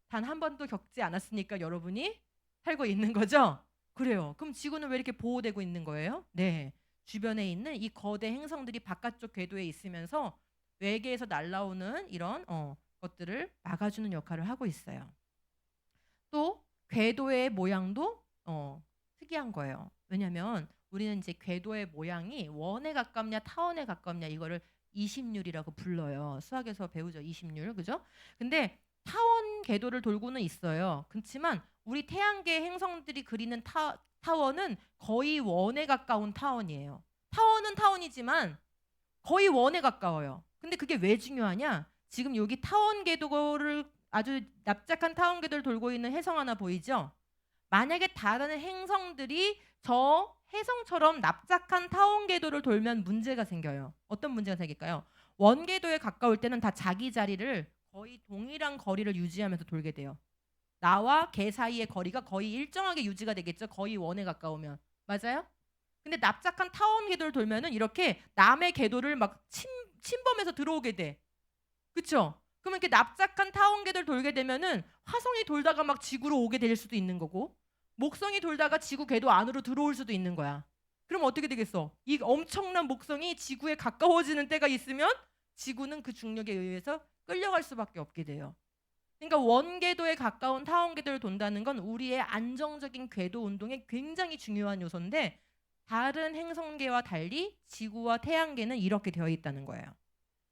단 한 번도 겪지 않았으니까 여러분이 살고 있는 거죠? 그래요. 그럼 지구는 왜 이렇게 보호되고 있는 거예요? 네. 주변에 있는 이 거대 행성들이 바깥쪽 궤도에 있으면서 외계에서 날아오는 이런 것들을 막아주는 역할을 하고 있어요. 또 궤도의 모양도 특이한 거예요. 왜냐하면 우리는 이제 궤도의 모양이 원에 가깝냐 타원에 가깝냐 이거를 이심률이라고 불러요. 수학에서 배우죠. 이심률. 그죠? 근데 타원 궤도를 돌고는 있어요. 그렇지만 우리 태양계 행성들이 그리는 타원은 거의 원에 가까운 타원이에요. 타원은 타원이지만 거의 원에 가까워요. 근데 그게 왜 중요하냐? 지금 여기 타원 궤도를 아주 납작한 타원 궤도를 돌고 있는 혜성 하나 보이죠? 만약에 다른 행성들이 저 혜성처럼 납작한 타원 궤도를 돌면 문제가 생겨요. 어떤 문제가 생길까요? 원 궤도에 가까울 때는 다 자기 자리를 거의 동일한 거리를 유지하면서 돌게 돼요. 나와 걔 사이의 거리가 거의 일정하게 유지가 되겠죠. 거의 원에 가까우면. 맞아요? 근데 납작한 타원 궤도를 돌면은 이렇게 남의 궤도를 막 침범해서 들어오게 돼. 그쵸? 그러면 이렇게 납작한 타원 궤도를 돌게 되면은 화성이 돌다가 막 지구로 오게 될 수도 있는 거고, 목성이 돌다가 지구 궤도 안으로 들어올 수도 있는 거야. 그럼 어떻게 되겠어? 이 엄청난 목성이 지구에 가까워지는 때가 있으면 지구는 그 중력에 의해서 끌려갈 수밖에 없게 돼요. 그러니까 원궤도에 가까운 타원 궤도를 돈다는 건 우리의 안정적인 궤도 운동에 굉장히 중요한 요소인데, 다른 행성계와 달리 지구와 태양계는 이렇게 되어 있다는 거예요.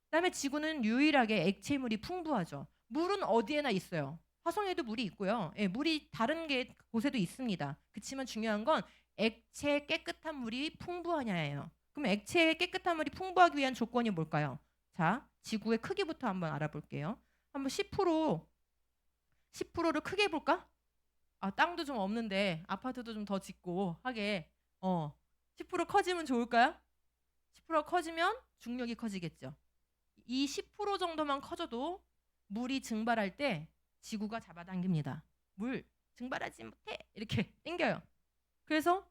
그다음에 지구는 유일하게 액체물이 풍부하죠. 물은 어디에나 있어요. 화성에도 물이 있고요. 예, 물이 다른 곳에도 있습니다. 그렇지만 중요한 건 액체 깨끗한 물이 풍부하냐예요. 그럼 액체 깨끗한 물이 풍부하기 위한 조건이 뭘까요? 자, 지구의 크기부터 한번 알아볼게요. 한번 10%를 크게 해볼까? 땅도 좀 없는데 아파트도 좀 더 짓고 하게 10% 커지면 좋을까요? 10% 커지면 중력이 커지겠죠. 이 10% 정도만 커져도 물이 증발할 때 지구가 잡아당깁니다. 물 증발하지 못해 이렇게 당겨요. 그래서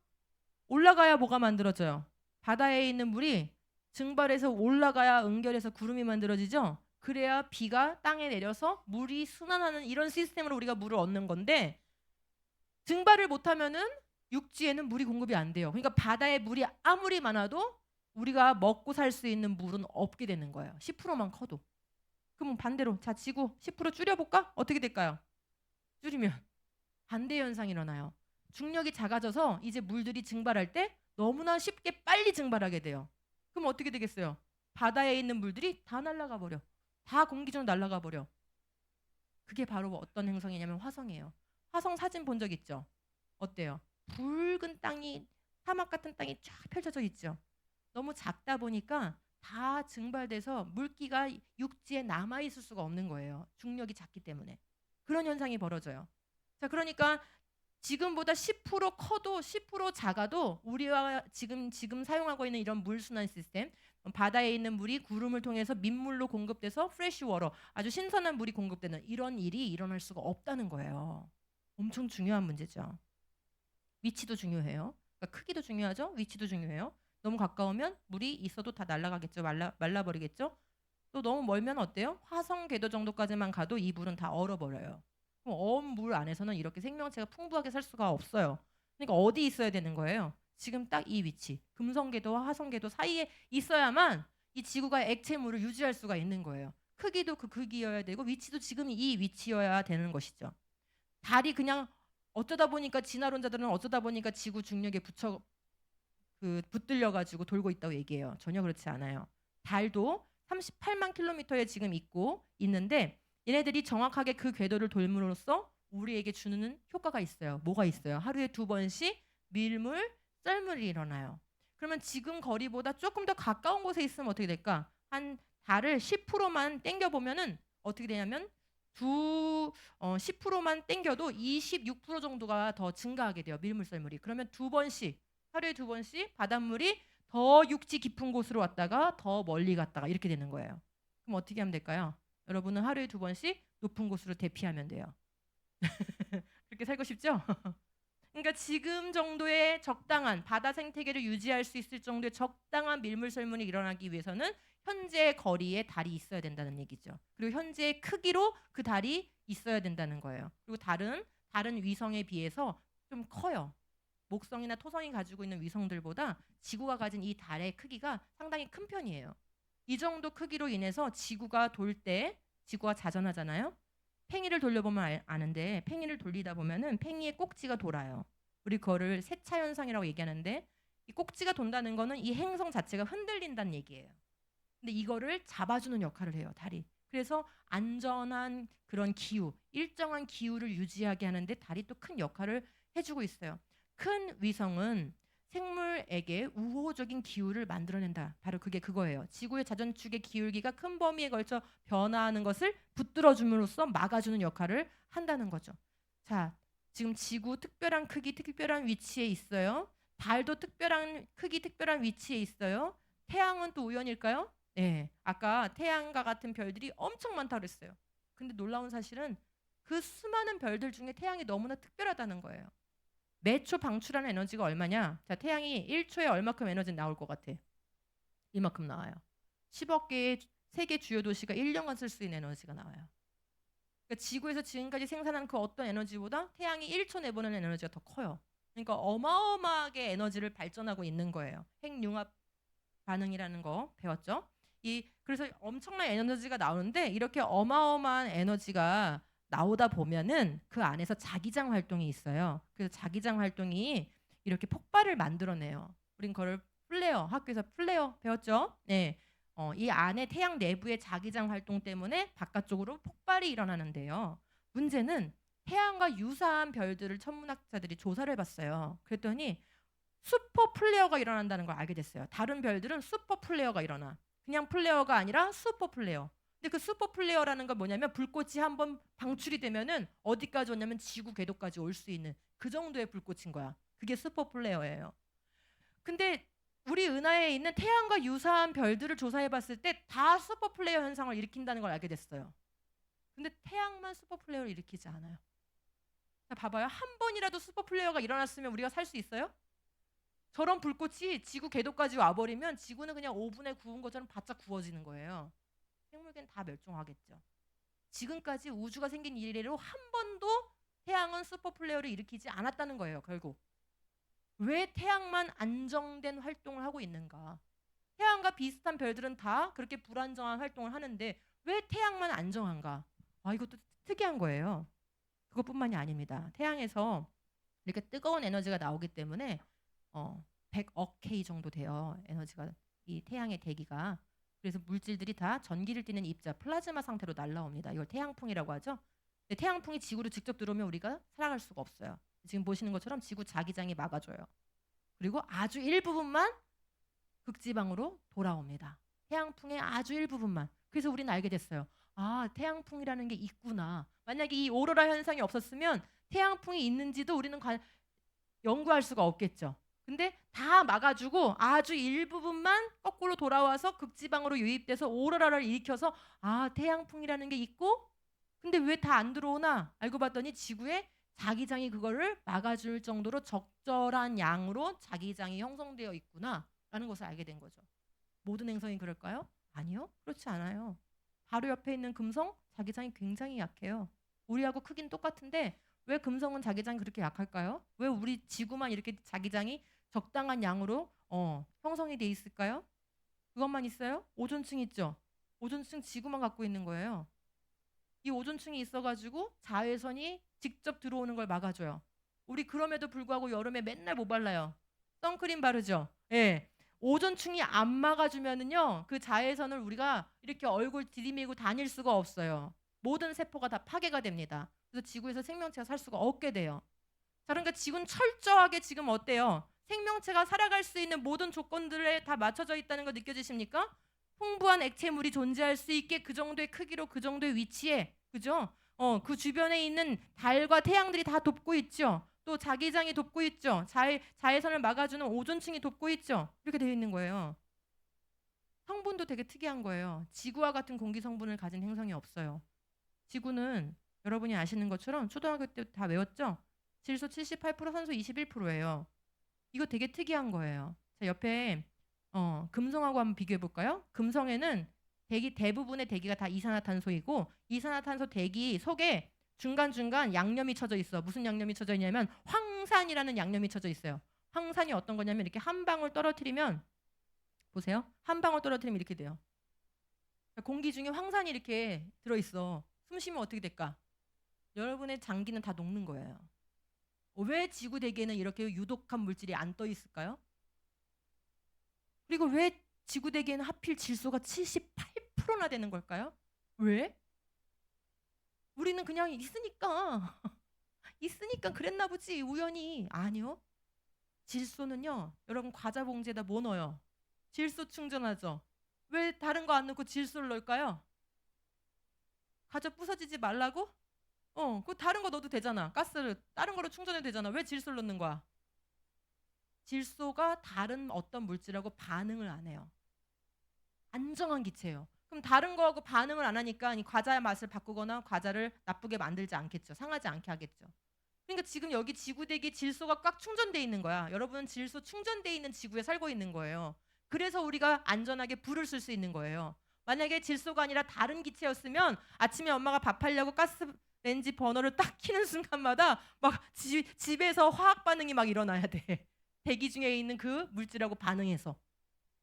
올라가야 뭐가 만들어져요? 바다에 있는 물이 증발해서 올라가야 응결해서 구름이 만들어지죠. 그래야 비가 땅에 내려서 물이 순환하는 이런 시스템으로 우리가 물을 얻는 건데, 증발을 못하면은 육지에는 물이 공급이 안 돼요. 그러니까 바다에 물이 아무리 많아도 우리가 먹고 살 수 있는 물은 없게 되는 거예요. 10%만 커도. 그럼 반대로 자, 지구 10% 줄여볼까? 어떻게 될까요? 줄이면 반대 현상이 일어나요. 중력이 작아져서 이제 물들이 증발할 때 너무나 쉽게 빨리 증발하게 돼요. 그럼 어떻게 되겠어요? 바다에 있는 물들이 다 날아가 버려. 다 공기 중으로 날아가 버려. 그게 바로 어떤 행성이냐면 화성이에요. 화성 사진 본 적 있죠? 어때요? 붉은 땅이, 사막 같은 땅이 쫙 펼쳐져 있죠. 너무 작다 보니까 다 증발돼서 물기가 육지에 남아 있을 수가 없는 거예요. 중력이 작기 때문에. 그런 현상이 벌어져요. 자, 그러니까 지금보다 10% 커도 10% 작아도 우리와 지금 사용하고 있는 이런 물순환 시스템, 바다에 있는 물이 구름을 통해서 민물로 공급돼서 프레시 워터, 아주 신선한 물이 공급되는 이런 일이 일어날 수가 없다는 거예요. 엄청 중요한 문제죠. 위치도 중요해요. 그러니까 크기도 중요하죠. 위치도 중요해요. 너무 가까우면 물이 있어도 다 날아가겠죠. 말라버리겠죠. 또 너무 멀면 어때요? 화성 궤도 정도까지만 가도 이 물은 다 얼어버려요. 그럼 어은 물 안에서는 이렇게 생명체가 풍부하게 살 수가 없어요. 그러니까 어디 있어야 되는 거예요? 지금 딱 이 위치, 금성궤도와 화성궤도 사이에 있어야만 이 지구가 액체물을 유지할 수가 있는 거예요. 크기도 그 크기여야 되고 위치도 지금 이 위치여야 되는 것이죠. 달이 그냥 어쩌다 보니까 진화론자들은 어쩌다 보니까 지구 중력에 붙들려 가지고 돌고 있다고 얘기해요. 전혀 그렇지 않아요. 달도 38만 킬로미터에 지금 있는데 얘네들이 정확하게 그 궤도를 돌므로써 우리에게 주는 효과가 있어요. 뭐가 있어요? 하루에 2번씩 밀물, 썰물이 일어나요. 그러면 지금 거리보다 조금 더 가까운 곳에 있으면 어떻게 될까? 한 달을 10%만 땡겨 보면은 어떻게 되냐면 10%만 땡겨도 26% 정도가 더 증가하게 돼요. 밀물, 썰물이. 그러면 하루에 2번씩 바닷물이 더 육지 깊은 곳으로 왔다가 더 멀리 갔다가 이렇게 되는 거예요. 그럼 어떻게 하면 될까요? 여러분은 하루에 2번씩 높은 곳으로 대피하면 돼요. 그렇게 그렇게 살고 싶죠? 그러니까 지금 정도의 적당한 바다 생태계를 유지할 수 있을 정도의 적당한 밀물 설문이 일어나기 위해서는 현재 거리에 달이 있어야 된다는 얘기죠. 그리고 현재의 크기로 그 달이 있어야 된다는 거예요. 그리고 다른 위성에 비해서 좀 커요. 목성이나 토성이 가지고 있는 위성들보다 지구가 가진 이 달의 크기가 상당히 큰 편이에요. 이 정도 크기로 인해서 지구가 돌 때 지구가 자전하잖아요. 팽이를 돌려보면 아는데 팽이를 돌리다 보면은 팽이의 꼭지가 돌아요. 우리 그거를 세차 현상이라고 얘기하는데 이 꼭지가 돈다는 거는 이 행성 자체가 흔들린다는 얘기예요. 근데 이거를 잡아주는 역할을 해요, 달이. 그래서 안전한 그런 기후, 일정한 기후를 유지하게 하는데 달이 또 큰 역할을 해주고 있어요. 큰 위성은 생물에게 우호적인 기후를 만들어낸다. 바로 그게 그거예요. 지구의 자전축의 기울기가 큰 범위에 걸쳐 변화하는 것을 붙들어줌으로써 막아주는 역할을 한다는 거죠. 자, 지금 지구 특별한 크기, 특별한 위치에 있어요. 달도 특별한 크기, 특별한 위치에 있어요. 태양은 또 우연일까요? 네, 아까 태양과 같은 별들이 엄청 많다고 그랬어요. 근데 놀라운 사실은 그 수많은 별들 중에 태양이 너무나 특별하다는 거예요. 매초 방출하는 에너지가 얼마냐? 자, 태양이 1초에 얼마큼 에너지 나올 것 같아? 이만큼 나와요. 10억 개의 세계 주요 도시가 1년간 쓸 수 있는 에너지가 나와요. 그러니까 지구에서 지금까지 생산한 그 어떤 에너지보다 태양이 1초 내보내는 에너지가 더 커요. 그러니까 어마어마하게 에너지를 발전하고 있는 거예요. 핵융합 반응이라는 거 배웠죠? 그래서 엄청난 에너지가 나오는데 이렇게 어마어마한 에너지가 나오다 보면은 그 안에서 자기장 활동이 있어요. 그래서 자기장 활동이 이렇게 폭발을 만들어내요. 우린 그걸 플레어, 학교에서 플레어 배웠죠? 네. 이 안에 태양 내부의 자기장 활동 때문에 바깥쪽으로 폭발이 일어나는데요. 문제는 태양과 유사한 별들을 천문학자들이 조사를 해봤어요. 그랬더니 슈퍼 플레어가 일어난다는 걸 알게 됐어요. 다른 별들은 슈퍼 플레어가 일어나. 그냥 플레어가 아니라 슈퍼 플레어. 근데 그 슈퍼 플레어라는 건 뭐냐면 불꽃이 한번 방출이 되면은 어디까지 오냐면 지구 궤도까지 올 수 있는 그 정도의 불꽃인 거야. 그게 슈퍼 플레어예요. 근데 우리 은하에 있는 태양과 유사한 별들을 조사해 봤을 때 다 슈퍼 플레어 현상을 일으킨다는 걸 알게 됐어요. 근데 태양만 슈퍼 플레어를 일으키지 않아요. 자, 봐봐요. 한 번이라도 슈퍼 플레어가 일어났으면 우리가 살 수 있어요? 저런 불꽃이 지구 궤도까지 와버리면 지구는 그냥 오븐에 구운 것처럼 바짝 구워지는 거예요. 생물계는 다 멸종하겠죠. 지금까지 우주가 생긴 이래로 한 번도 태양은 슈퍼플레어를 일으키지 않았다는 거예요. 결국 왜 태양만 안정된 활동을 하고 있는가? 태양과 비슷한 별들은 다 그렇게 불안정한 활동을 하는데 왜 태양만 안정한가? 이것도 특이한 거예요. 그것뿐만이 아닙니다. 태양에서 이렇게 뜨거운 에너지가 나오기 때문에 100억 K 정도 돼요. 에너지가 이 태양의 대기가. 그래서 물질들이 다 전기를 띠는 입자, 플라즈마 상태로 날라옵니다. 이걸 태양풍이라고 하죠. 근데 태양풍이 지구로 직접 들어오면 우리가 살아갈 수가 없어요. 지금 보시는 것처럼 지구 자기장이 막아줘요. 그리고 아주 일부분만 극지방으로 돌아옵니다. 태양풍의 아주 일부분만. 그래서 우리는 알게 됐어요. 태양풍이라는 게 있구나. 만약에 이 오로라 현상이 없었으면 태양풍이 있는지도 우리는 연구할 수가 없겠죠. 근데 다 막아주고 아주 일부분만 거꾸로 돌아와서 극지방으로 유입돼서 오로라를 일으켜서 태양풍이라는 게 있고 근데 왜 다 안 들어오나 알고 봤더니 지구에 자기장이 그거를 막아줄 정도로 적절한 양으로 자기장이 형성되어 있구나 라는 것을 알게 된 거죠. 모든 행성이 그럴까요? 아니요. 그렇지 않아요. 바로 옆에 있는 금성 자기장이 굉장히 약해요. 우리하고 크기는 똑같은데 왜 금성은 자기장이 그렇게 약할까요? 왜 우리 지구만 이렇게 자기장이 적당한 양으로 형성이 돼 있을까요? 그것만 있어요? 오존층 있죠? 오존층 지구만 갖고 있는 거예요. 이 오존층이 있어가지고 자외선이 직접 들어오는 걸 막아줘요. 우리 그럼에도 불구하고 여름에 맨날 뭐 발라요? 선크림 바르죠? 예. 오존층이 안 막아주면은요 그 자외선을 우리가 이렇게 얼굴 들이밀고 다닐 수가 없어요. 모든 세포가 다 파괴가 됩니다. 그래서 지구에서 생명체가 살 수가 없게 돼요. 자, 그러니까 지구는 철저하게 지금 어때요? 생명체가 살아갈 수 있는 모든 조건들에 다 맞춰져 있다는 거 느껴지십니까? 풍부한 액체물이 존재할 수 있게 그 정도의 크기로 그 정도의 위치에 그죠? 그 주변에 있는 달과 태양들이 다 돕고 있죠. 또 자기장이 돕고 있죠. 자외선을 막아주는 오존층이 돕고 있죠. 이렇게 되어 있는 거예요. 성분도 되게 특이한 거예요. 지구와 같은 공기 성분을 가진 행성이 없어요. 지구는 여러분이 아시는 것처럼 초등학교 때 다 외웠죠? 질소 78%, 산소 21%예요. 이거 되게 특이한 거예요. 자, 옆에 금성하고 한번 비교해 볼까요? 금성에는 대부분의 대기가 다 이산화탄소이고, 이산화탄소 대기 속에 중간중간 양념이 쳐져 있어. 무슨 양념이 쳐져 있냐면 황산이라는 양념이 쳐져 있어요. 황산이 어떤 거냐면 이렇게 한 방울 떨어뜨리면, 보세요. 한 방울 떨어뜨리면 이렇게 돼요. 공기 중에 황산이 이렇게 들어있어. 숨 쉬면 어떻게 될까? 여러분의 장기는 다 녹는 거예요. 왜 지구 대기에는 이렇게 유독한 물질이 안 떠 있을까요? 그리고 왜 지구 대기에는 하필 질소가 78%나 되는 걸까요? 왜? 우리는 그냥 있으니까 있으니까 그랬나 보지, 우연히. 아니요. 질소는요, 여러분 과자 봉지에다 뭐 넣어요? 질소 충전하죠. 왜 다른 거 안 넣고 질소를 넣을까요? 과자 부서지지 말라고? 그 다른 거 넣어도 되잖아. 가스를 다른 거로 충전해도 되잖아. 왜 질소를 넣는 거야? 질소가 다른 어떤 물질하고 반응을 안 해요. 안정한 기체예요. 그럼 다른 거하고 반응을 안 하니까 이 과자의 맛을 바꾸거나 과자를 나쁘게 만들지 않겠죠. 상하지 않게 하겠죠. 그러니까 지금 여기 지구대기 질소가 꽉 충전돼 있는 거야. 여러분은 질소 충전돼 있는 지구에 살고 있는 거예요. 그래서 우리가 안전하게 불을 쓸 수 있는 거예요. 만약에 질소가 아니라 다른 기체였으면 아침에 엄마가 밥하려고 가스레인지 버너를 딱 켜는 순간마다 막 집에서 화학 반응이 막 일어나야 돼. 대기 중에 있는 그 물질하고 반응해서.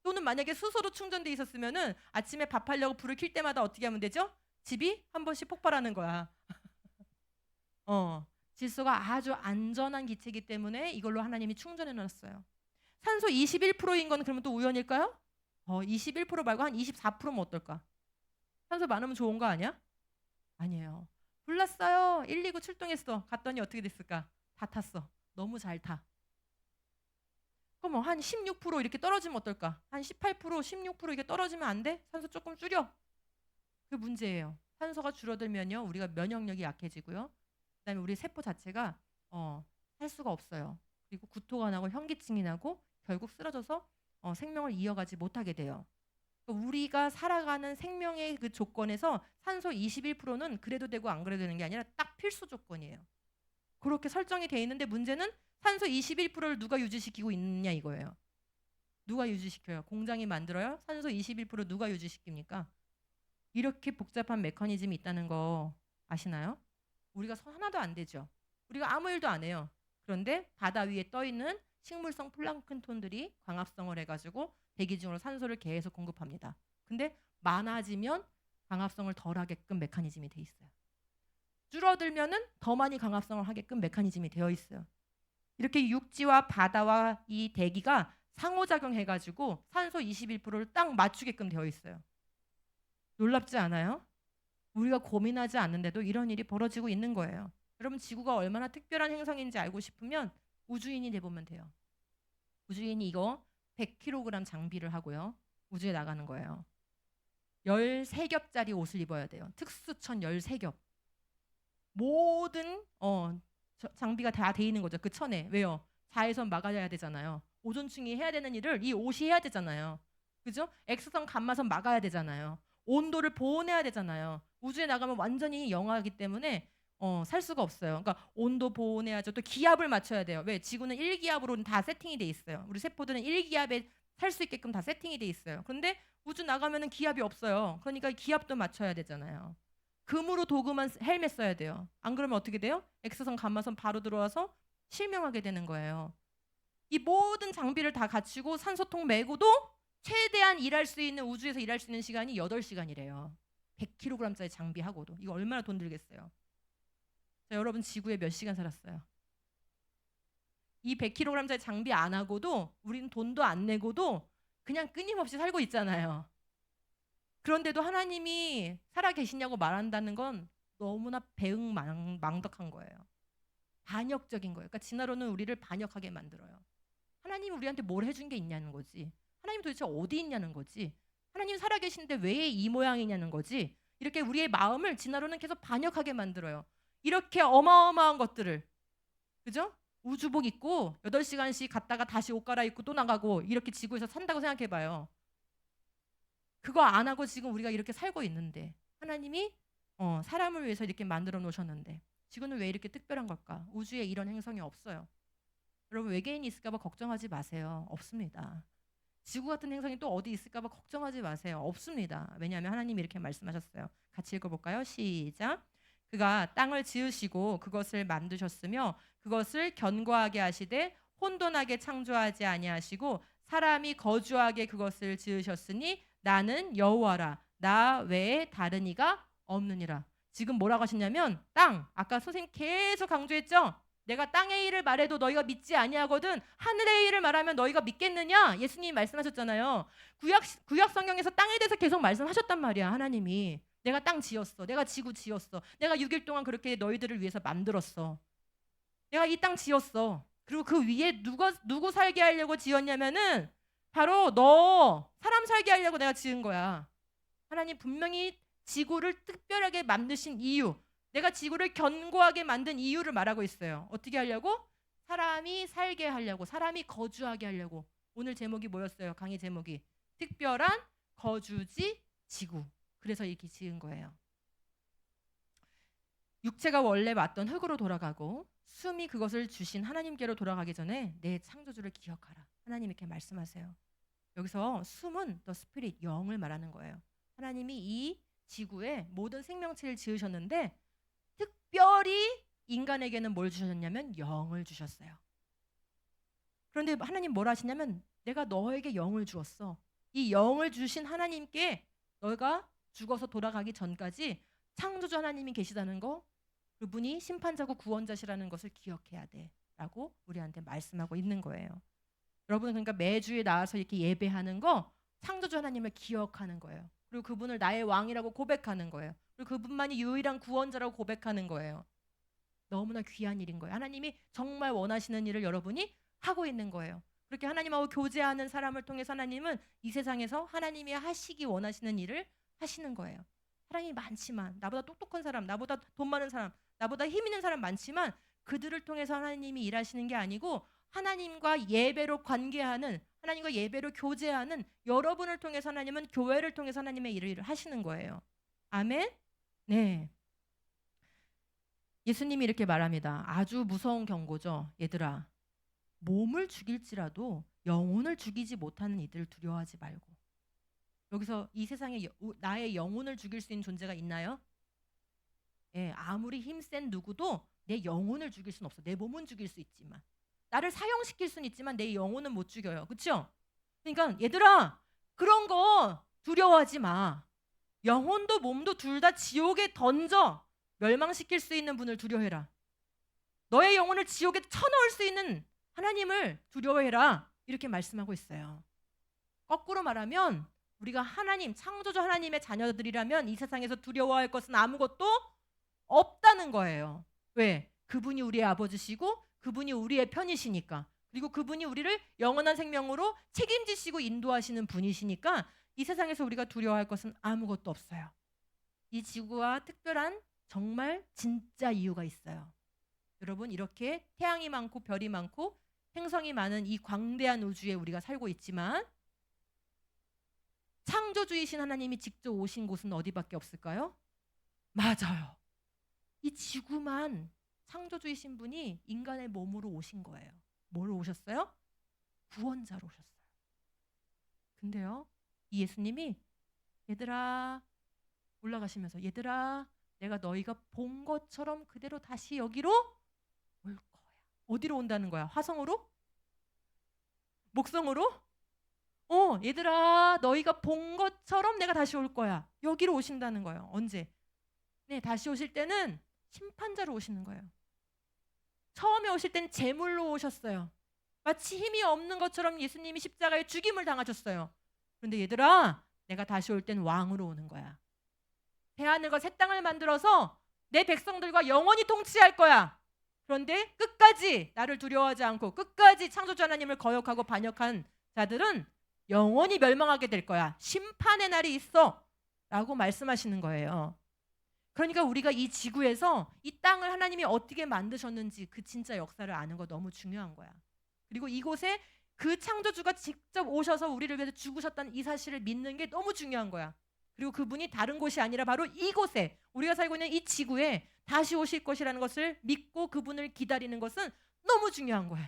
또는 만약에 수소로 충전돼 있었으면은 아침에 밥하려고 불을 켤 때마다 어떻게 하면 되죠? 집이 한 번씩 폭발하는 거야. 질소가 아주 안전한 기체이기 때문에 이걸로 하나님이 충전해 놨어요. 산소 21%인 건 그러면 또 우연일까요? 21% 말고 한 24%면 어떨까? 산소 많으면 좋은 거 아니야? 아니에요. 불났어요. 119 출동했어. 갔더니 어떻게 됐을까? 다 탔어. 너무 잘 타. 그럼 한 16% 이렇게 떨어지면 어떨까? 한 18%, 16% 이게 떨어지면 안 돼? 산소 조금 줄여. 그게 문제예요. 산소가 줄어들면요, 우리가 면역력이 약해지고요. 그다음에 우리 세포 자체가 살 수가 없어요. 그리고 구토가 나고 현기증이 나고 결국 쓰러져서 생명을 이어가지 못하게 돼요. 그러니까 우리가 살아가는 생명의 그 조건에서 산소 21%는 그래도 되고 안 그래도 되는 게 아니라 딱 필수 조건이에요. 그렇게 설정이 돼 있는데 문제는 산소 21%를 누가 유지시키고 있느냐 이거예요. 누가 유지시켜요? 공장이 만들어요? 산소 21% 누가 유지시킵니까? 이렇게 복잡한 메커니즘이 있다는 거 아시나요? 우리가 하나도 안 되죠. 우리가 아무 일도 안 해요. 그런데 바다 위에 떠 있는 식물성 플랑크톤들이 광합성을 해가지고 대기 중으로 산소를 계속 공급합니다. 근데 많아지면 광합성을 덜 하게끔 메커니즘이 돼 있어요. 줄어들면은 더 많이 광합성을 하게끔 메커니즘이 되어 있어요. 이렇게 육지와 바다와 이 대기가 상호작용해가지고 산소 21%를 딱 맞추게끔 되어 있어요. 놀랍지 않아요? 우리가 고민하지 않는데도 이런 일이 벌어지고 있는 거예요. 여러분, 지구가 얼마나 특별한 행성인지 알고 싶으면 우주인이 돼보면 돼요. 우주인이 이거 100kg 장비를 하고요, 우주에 나가는 거예요. 13겹짜리 옷을 입어야 돼요. 특수천 13겹. 모든 장비가 다 돼 있는 거죠. 그 천에. 왜요? 자외선 막아야 되잖아요. 오존층이 해야 되는 일을 이 옷이 해야 되잖아요. 그죠? X선 감마선 막아야 되잖아요. 온도를 보온해야 되잖아요. 우주에 나가면 완전히 영하기 때문에 살 수가 없어요. 그러니까 온도 보온해야죠. 또 기압을 맞춰야 돼요. 왜? 지구는 1기압으로는 다 세팅이 돼 있어요. 우리 세포들은 1기압에 살 수 있게끔 다 세팅이 돼 있어요. 그런데 우주 나가면은 기압이 없어요. 그러니까 기압도 맞춰야 되잖아요. 금으로 도금한 헬멧 써야 돼요. 안 그러면 어떻게 돼요? X선 감마선 바로 들어와서 실명하게 되는 거예요. 이 모든 장비를 다 갖추고 산소통 메고도 최대한 일할 수 있는, 우주에서 일할 수 있는 시간이 8시간이래요. 100kg짜리 장비하고도. 이거 얼마나 돈 들겠어요. 자, 여러분 지구에 몇 시간 살았어요? 이 100kg짜리 장비 안 하고도, 우리는 돈도 안 내고도 그냥 끊임없이 살고 있잖아요. 그런데도 하나님이 살아 계시냐고 말한다는 건 너무나 배응망덕한 거예요. 반역적인 거예요. 그러니까 진화론은 우리를 반역하게 만들어요. 하나님이 우리한테 뭘 해준 게 있냐는 거지. 하나님 도대체 어디 있냐는 거지. 하나님 살아 계신데 왜 이 모양이냐는 거지. 이렇게 우리의 마음을 진화론은 계속 반역하게 만들어요. 이렇게 어마어마한 것들을, 그죠? 우주복 입고 8시간씩 갔다가 다시 옷 갈아입고 또 나가고 이렇게 지구에서 산다고 생각해봐요. 그거 안 하고 지금 우리가 이렇게 살고 있는데, 하나님이 사람을 위해서 이렇게 만들어 놓으셨는데 지구는 왜 이렇게 특별한 걸까? 우주에 이런 행성이 없어요. 여러분 외계인이 있을까 봐 걱정하지 마세요. 없습니다. 지구 같은 행성이 또 어디 있을까 봐 걱정하지 마세요. 없습니다. 왜냐하면 하나님이 이렇게 말씀하셨어요. 같이 읽어볼까요? 시작. 그가 땅을 지으시고 그것을 만드셨으며 그것을 견고하게 하시되 혼돈하게 창조하지 아니하시고 사람이 거주하게 그것을 지으셨으니 나는 여호와라. 나 외에 다른 이가 없느니라. 지금 뭐라고 하셨냐면 땅. 아까 선생님 계속 강조했죠? 내가 땅의 일을 말해도 너희가 믿지 아니하거든 하늘의 일을 말하면 너희가 믿겠느냐? 예수님이 말씀하셨잖아요. 구약 성경에서 땅에 대해서 계속 말씀하셨단 말이야. 하나님이. 내가 땅 지었어. 내가 지구 지었어. 내가 6일 동안 그렇게 너희들을 위해서 만들었어. 내가 이 땅 지었어. 그리고 그 위에 누구 살게 하려고 지었냐면은 바로 너 사람 살게 하려고 내가 지은 거야. 하나님 분명히 지구를 특별하게 만드신 이유, 내가 지구를 견고하게 만든 이유를 말하고 있어요. 어떻게 하려고? 사람이 살게 하려고, 사람이 거주하게 하려고. 오늘 제목이 뭐였어요? 강의 제목이 특별한 거주지 지구. 그래서 이렇게 지은 거예요. 육체가 원래 맞던 흙으로 돌아가고 숨이 그것을 주신 하나님께로 돌아가기 전에 내 창조주를 기억하라. 하나님 이렇게 말씀하세요. 여기서 숨은 the spirit, 영을 말하는 거예요. 하나님이 이 지구에 모든 생명체를 지으셨는데 특별히 인간에게는 뭘 주셨냐면 영을 주셨어요. 그런데 하나님 뭐라 하시냐면 내가 너에게 영을 주었어. 이 영을 주신 하나님께 너가 죽어서 돌아가기 전까지 창조주 하나님이 계시다는 거, 그분이 심판자고 구원자시라는 것을 기억해야 돼 라고 우리한테 말씀하고 있는 거예요. 여러분 그러니까 매주에 나와서 이렇게 예배하는 거 창조주 하나님을 기억하는 거예요. 그리고 그분을 나의 왕이라고 고백하는 거예요. 그리고 그분만이 유일한 구원자라고 고백하는 거예요. 너무나 귀한 일인 거예요. 하나님이 정말 원하시는 일을 여러분이 하고 있는 거예요. 그렇게 하나님하고 교제하는 사람을 통해서 하나님은 이 세상에서 하나님이 하시기 원하시는 일을 하시는 거예요. 사람이 많지만 나보다 똑똑한 사람, 나보다 돈 많은 사람, 나보다 힘 있는 사람 많지만 그들을 통해서 하나님이 일하시는 게 아니고 하나님과 예배로 관계하는, 하나님과 예배로 교제하는 여러분을 통해서 하나님은 교회를 통해서 하나님의 일을 하시는 거예요. 아멘? 네. 예수님이 이렇게 말합니다. 아주 무서운 경고죠. 얘들아, 몸을 죽일지라도 영혼을 죽이지 못하는 이들을 두려워하지 말고. 여기서 이 세상에 나의 영혼을 죽일 수 있는 존재가 있나요? 예, 아무리 힘센 누구도 내 영혼을 죽일 수는 없어. 내 몸은 죽일 수 있지만. 나를 사형시킬 수는 있지만 내 영혼은 못 죽여요. 그렇죠? 그러니까 얘들아, 그런 거 두려워하지 마. 영혼도 몸도 둘 다 지옥에 던져 멸망시킬 수 있는 분을 두려워해라. 너의 영혼을 지옥에 쳐넣을 수 있는 하나님을 두려워해라. 이렇게 말씀하고 있어요. 거꾸로 말하면 우리가 하나님, 창조주 하나님의 자녀들이라면 이 세상에서 두려워할 것은 아무것도 없다는 거예요. 왜? 그분이 우리의 아버지시고 그분이 우리의 편이시니까. 그리고 그분이 우리를 영원한 생명으로 책임지시고 인도하시는 분이시니까 이 세상에서 우리가 두려워할 것은 아무것도 없어요. 이 지구와 특별한 정말 진짜 이유가 있어요. 여러분 이렇게 태양이 많고 별이 많고 행성이 많은 이 광대한 우주에 우리가 살고 있지만 창조주이신 하나님이 직접 오신 곳은 어디밖에 없을까요? 맞아요. 이 지구만 창조주이신 분이 인간의 몸으로 오신 거예요. 뭐로 오셨어요? 구원자로 오셨어요. 근데요, 이 예수님이 얘들아 올라가시면서 얘들아 내가 너희가 본 것처럼 그대로 다시 여기로 올 거야. 어디로 온다는 거야? 화성으로? 목성으로? 얘들아 너희가 본 것처럼 내가 다시 올 거야. 여기로 오신다는 거예요. 언제? 네, 다시 오실 때는 심판자로 오시는 거예요. 처음에 오실 때는 제물로 오셨어요. 마치 힘이 없는 것처럼 예수님이 십자가에 죽임을 당하셨어요. 그런데 얘들아 내가 다시 올 땐 왕으로 오는 거야. 새하늘과 새 땅을 만들어서 내 백성들과 영원히 통치할 거야. 그런데 끝까지 나를 두려워하지 않고 끝까지 창조주 하나님을 거역하고 반역한 자들은 영원히 멸망하게 될 거야. 심판의 날이 있어 라고 말씀하시는 거예요. 그러니까 우리가 이 지구에서 이 땅을 하나님이 어떻게 만드셨는지 그 진짜 역사를 아는 거 너무 중요한 거야. 그리고 이곳에 그 창조주가 직접 오셔서 우리를 위해서 죽으셨다는 이 사실을 믿는 게 너무 중요한 거야. 그리고 그분이 다른 곳이 아니라 바로 이곳에 우리가 살고 있는 이 지구에 다시 오실 것이라는 것을 믿고 그분을 기다리는 것은 너무 중요한 거예요.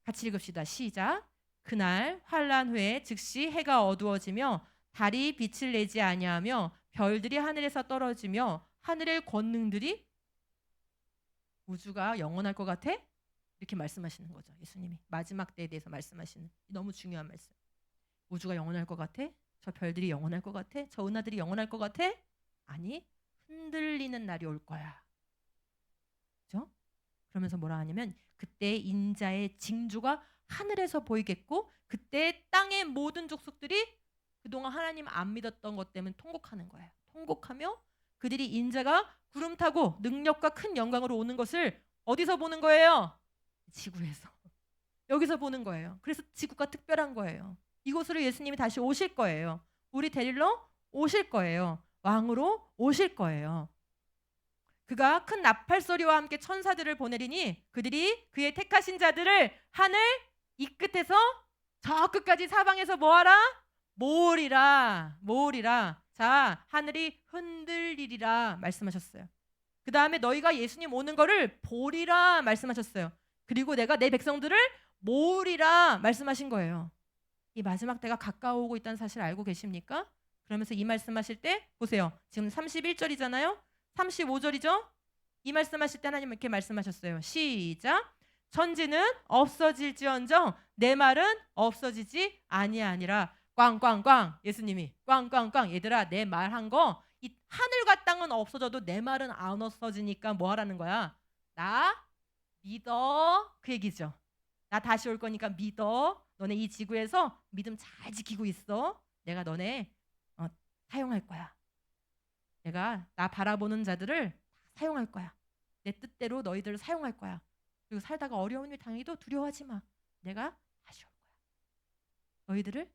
같이 읽읍시다. 시작. 그날 환란 후에 즉시 해가 어두워지며 달이 빛을 내지 아니하며 별들이 하늘에서 떨어지며 하늘의 권능들이, 우주가 영원할 것 같아? 이렇게 말씀하시는 거죠. 예수님이 마지막 때에 대해서 말씀하시는 너무 중요한 말씀. 우주가 영원할 것 같아? 저 별들이 영원할 것 같아? 저 은하들이 영원할 것 같아? 아니, 흔들리는 날이 올 거야. 그렇죠? 그러면서 뭐라 하냐면 그때 인자의 징조가 하늘에서 보이겠고 그때 땅의 모든 족속들이 그동안 하나님 안 믿었던 것 때문에 통곡하는 거예요. 통곡하며 그들이 인자가 구름 타고 능력과 큰 영광으로 오는 것을 어디서 보는 거예요? 지구에서. 여기서 보는 거예요. 그래서 지구가 특별한 거예요. 이곳으로 예수님이 다시 오실 거예요. 우리 데리러 오실 거예요. 왕으로 오실 거예요. 그가 큰 나팔 소리와 함께 천사들을 보내리니 그들이 그의 택하신 자들을 하늘 이 끝에서 저 끝까지 사방에서 뭐하라? 모으리라. 모으리라. 자, 하늘이 흔들리리라 말씀하셨어요. 그 다음에 너희가 예수님 오는 거를 보리라 말씀하셨어요. 그리고 내가 내 백성들을 모으리라 말씀하신 거예요. 이 마지막 때가 가까워오고 있다는 사실 알고 계십니까? 그러면서 이 말씀하실 때 보세요. 지금 31절이잖아요. 35절이죠? 이 말씀하실 때 하나님 이렇게 말씀하셨어요. 시작. 천지는 없어질지언정 내 말은 없어지지 아니하니라. 꽝꽝꽝. 예수님이 꽝꽝꽝. 얘들아 내 말한 거 이 하늘과 땅은 없어져도 내 말은 안 없어지니까 뭐 하라는 거야? 나 믿어. 그 얘기죠. 나 다시 올 거니까 믿어. 너네 이 지구에서 믿음 잘 지키고 있어. 내가 너네 사용할 거야. 내가 나 바라보는 자들을 사용할 거야. 내 뜻대로 너희들을 사용할 거야. 그리고 살다가 어려운 일 당해도 두려워하지 마. 내가 다시 올 거야. 너희들을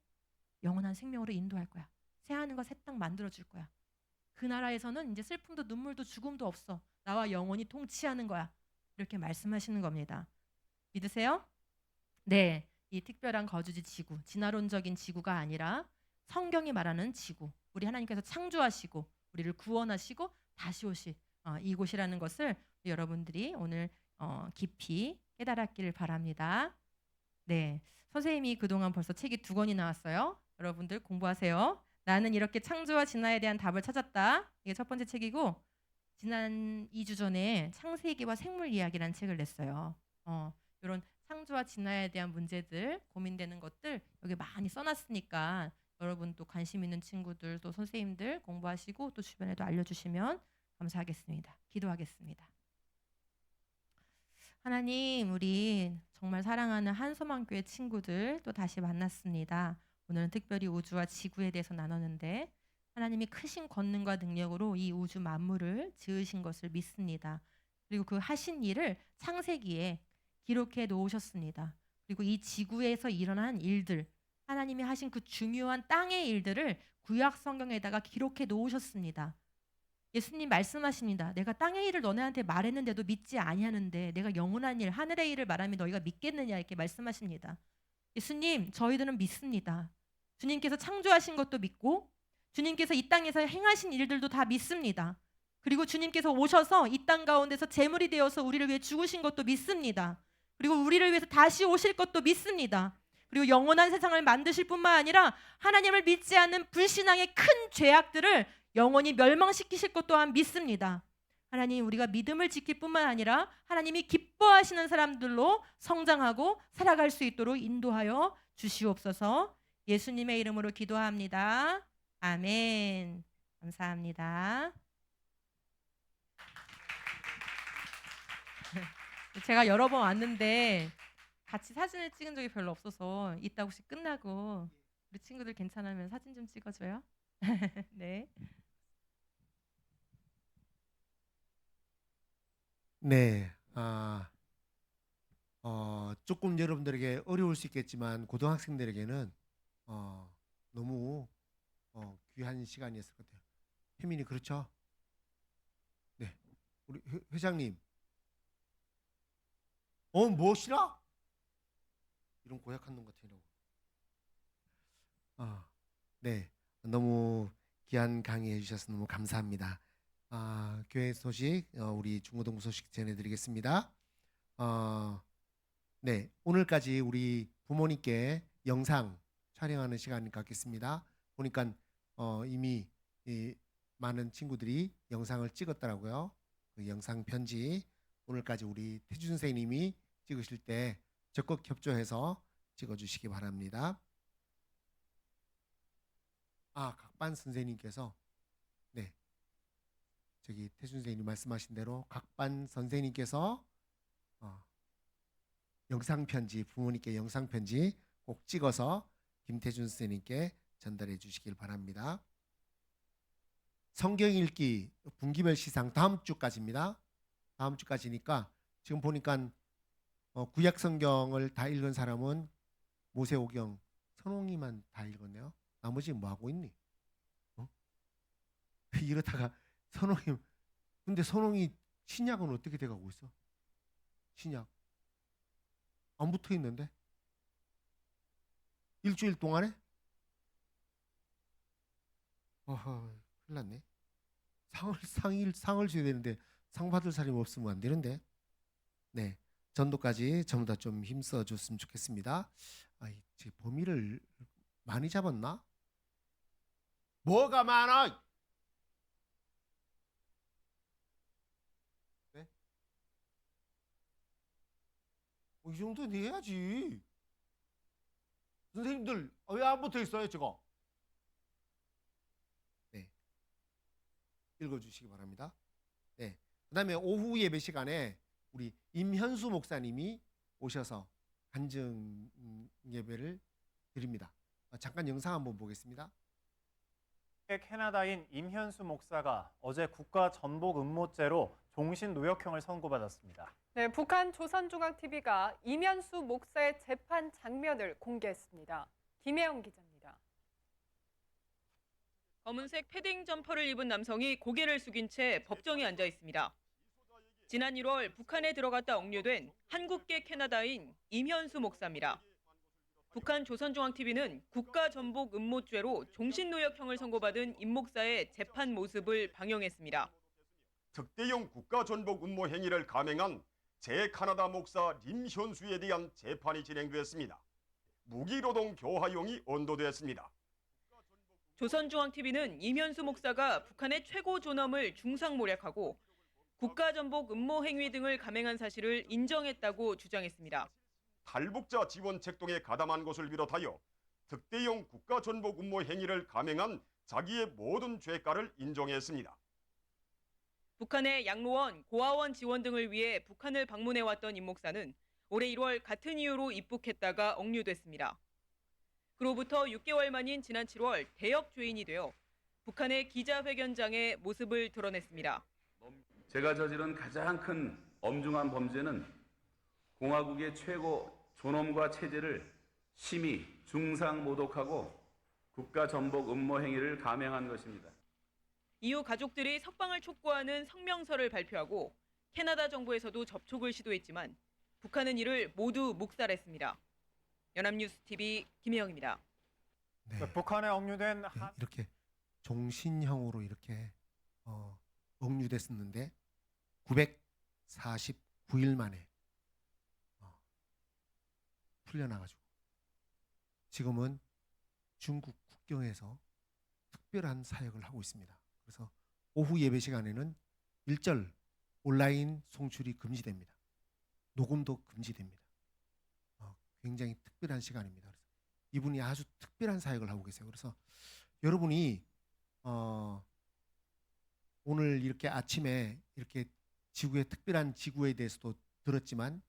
영원한 생명으로 인도할 거야. 새 하늘과 새 땅 만들어줄 거야. 그 나라에서는 이제 슬픔도 눈물도 죽음도 없어. 나와 영원히 통치하는 거야. 이렇게 말씀하시는 겁니다. 믿으세요? 네. 이 특별한 거주지 지구, 진화론적인 지구가 아니라 성경이 말하는 지구. 우리 하나님께서 창조하시고 우리를 구원하시고 다시 오실 이곳이라는 것을 여러분들이 오늘 깊이 깨달았기를 바랍니다. 네, 선생님이 그동안 벌써 책이 2권이 나왔어요. 여러분들 공부하세요. 나는 이렇게 창조와 진화에 대한 답을 찾았다. 이게 첫 번째 책이고 지난 2주 전에 창세기와 생물 이야기라는 책을 냈어요. 이런 창조와 진화에 대한 문제들, 고민되는 것들 여기 많이 써놨으니까 여러분 또 관심 있는 친구들 또 선생님들 공부하시고 또 주변에도 알려주시면 감사하겠습니다. 기도하겠습니다. 하나님, 우리 정말 사랑하는 한소망교회 친구들 또 다시 만났습니다. 오늘은 특별히 우주와 지구에 대해서 나눴는데 하나님이 크신 권능과 능력으로 이 우주 만물을 지으신 것을 믿습니다. 그리고 그 하신 일을 창세기에 기록해 놓으셨습니다. 그리고 이 지구에서 일어난 일들, 하나님이 하신 그 중요한 땅의 일들을 구약 성경에다가 기록해 놓으셨습니다. 예수님 말씀하십니다. 내가 땅의 일을 너네한테 말했는데도 믿지 아니하는데 내가 영원한 일, 하늘의 일을 말하면 너희가 믿겠느냐 이렇게 말씀하십니다. 예수님, 저희들은 믿습니다. 주님께서 창조하신 것도 믿고 주님께서 이 땅에서 행하신 일들도 다 믿습니다. 그리고 주님께서 오셔서 이 땅 가운데서 제물이 되어서 우리를 위해 죽으신 것도 믿습니다. 그리고 우리를 위해서 다시 오실 것도 믿습니다. 그리고 영원한 세상을 만드실 뿐만 아니라 하나님을 믿지 않는 불신앙의 큰 죄악들을 영원히 멸망시키실 것 또한 믿습니다. 하나님, 우리가 믿음을 지킬 뿐만 아니라 하나님이 기뻐하시는 사람들로 성장하고 살아갈 수 있도록 인도하여 주시옵소서. 예수님의 이름으로 기도합니다. 아멘. 감사합니다. 제가 여러 번 왔는데 같이 사진을 찍은 적이 별로 없어서 이따 혹시 끝나고 우리 친구들 괜찮으면 사진 좀 찍어줘요. 네.
네, 조금 여러분들에게 어려울 수 있겠지만 고등학생들에게는 너무 귀한 시간이었을 것 같아요. 혜민이 그렇죠? 네, 우리 회장님, 무엇이라? 이런 고약한 놈 같으라고. 네, 너무 귀한 강의 해주셔서 너무 감사합니다. 교회 소식, 우리 중고등부 소식 전해드리겠습니다. 네, 오늘까지 우리 부모님께 영상 촬영하는 시간 갖겠습니다. 보니까 이미 많은 친구들이 영상을 찍었더라고요. 그 영상 편지 오늘까지 우리 태준 선생님이 찍으실 때 적극 협조해서 찍어주시기 바랍니다. 각반 선생님께서 네, 저기 태준 선생님 말씀하신 대로 각반 선생님께서 영상 편지, 부모님께 영상 편지 꼭 찍어서 김태준 선생님께 전달해 주시길 바랍니다. 성경 읽기 분기별 시상 다음 주까지입니다. 다음 주까지니까 지금 보니까 구약 성경을 다 읽은 사람은 모세오경 선홍이만 다 읽었네요. 나머지 뭐 하고 있니? 이러다가 선홍이, 근데 선홍이 신약은 어떻게 돼가고 있어? 신약 안 붙어 있는데 일주일 동안에 큰일 났네. 상을 줘야 되는데 상 받을 사람이 없으면 안 되는데. 네, 전도까지 전부 다 좀 힘써 줬으면 좋겠습니다. 제 범위를 많이 잡았나? 뭐가 많아? 네? 이 정도는 해야지. 선생님들 왜 안 붙어 있어요, 저거? 네, 읽어주시기 바랍니다. 네, 그다음에 오후 예배 시간에 우리 임현수 목사님이 오셔서 간증 예배를 드립니다. 잠깐 영상 한번 보겠습니다.
캐나다인 임현수 목사가 어제 국가 전복 음모죄로 종신 노역형을 선고받았습니다.
네, 북한 조선중앙TV가 임현수 목사의 재판 장면을 공개했습니다. 김혜영 기자입니다.
검은색 패딩 점퍼를 입은 남성이 고개를 숙인 채 법정에 앉아 있습니다. 지난 1월 북한에 들어갔다 억류된 한국계 캐나다인 임현수 목사입니다. 북한 조선중앙TV는 국가전복 음모죄로 종신노역형을 선고받은 임 목사의 재판 모습을 방영했습니다.
특대형 국가전복 음모 행위를 감행한 제-카나다 목사 임현수에 대한 재판이 진행됐습니다. 무기노동 교화용이 언도됐습니다.
조선중앙TV는 임현수 목사가 북한의 최고 존엄을 중상모략하고 국가전복 음모 행위 등을 감행한 사실을 인정했다고 주장했습니다.
탈북자 지원 책동에 가담한 것을 비롯하여 특대형 국가전복 음모 행위를 감행한 자기의 모든 죄가를 인정했습니다.
북한의 양로원, 고아원 지원 등을 위해 북한을 방문해왔던 임 목사는 올해 1월 같은 이유로 입국했다가 억류됐습니다. 그로부터 6개월 만인 지난 7월 대역 죄인이 되어 북한의 기자회견장에 모습을 드러냈습니다.
제가 저지른 가장 큰 엄중한 범죄는 공화국의 최고 존엄과 체제를 심히 중상모독하고 국가전복 음모 행위를 감행한 것입니다.
이후 가족들이 석방을 촉구하는 성명서를 발표하고 캐나다 정부에서도 접촉을 시도했지만 북한은 이를 모두 묵살했습니다. 연합뉴스TV 김혜영입니다.
네,
북한에 억류된
이렇게 종신형으로 이렇게 억류됐었는데 949일 만에 풀려나가지고 지금은 중국 국경에서 특별한 사역을 하고 있습니다. 그래서 오후 예배 시간에는 일절 온라인 송출이 금지됩니다. 녹음도 금지됩니다. 굉장히 특별한 시간입니다. 그래서 이분이 아주 특별한 사역을 하고 계세요. 그래서 여러분이 오늘 이렇게 아침에 이렇게 지구의 특별한 지구에 대해서도 들었지만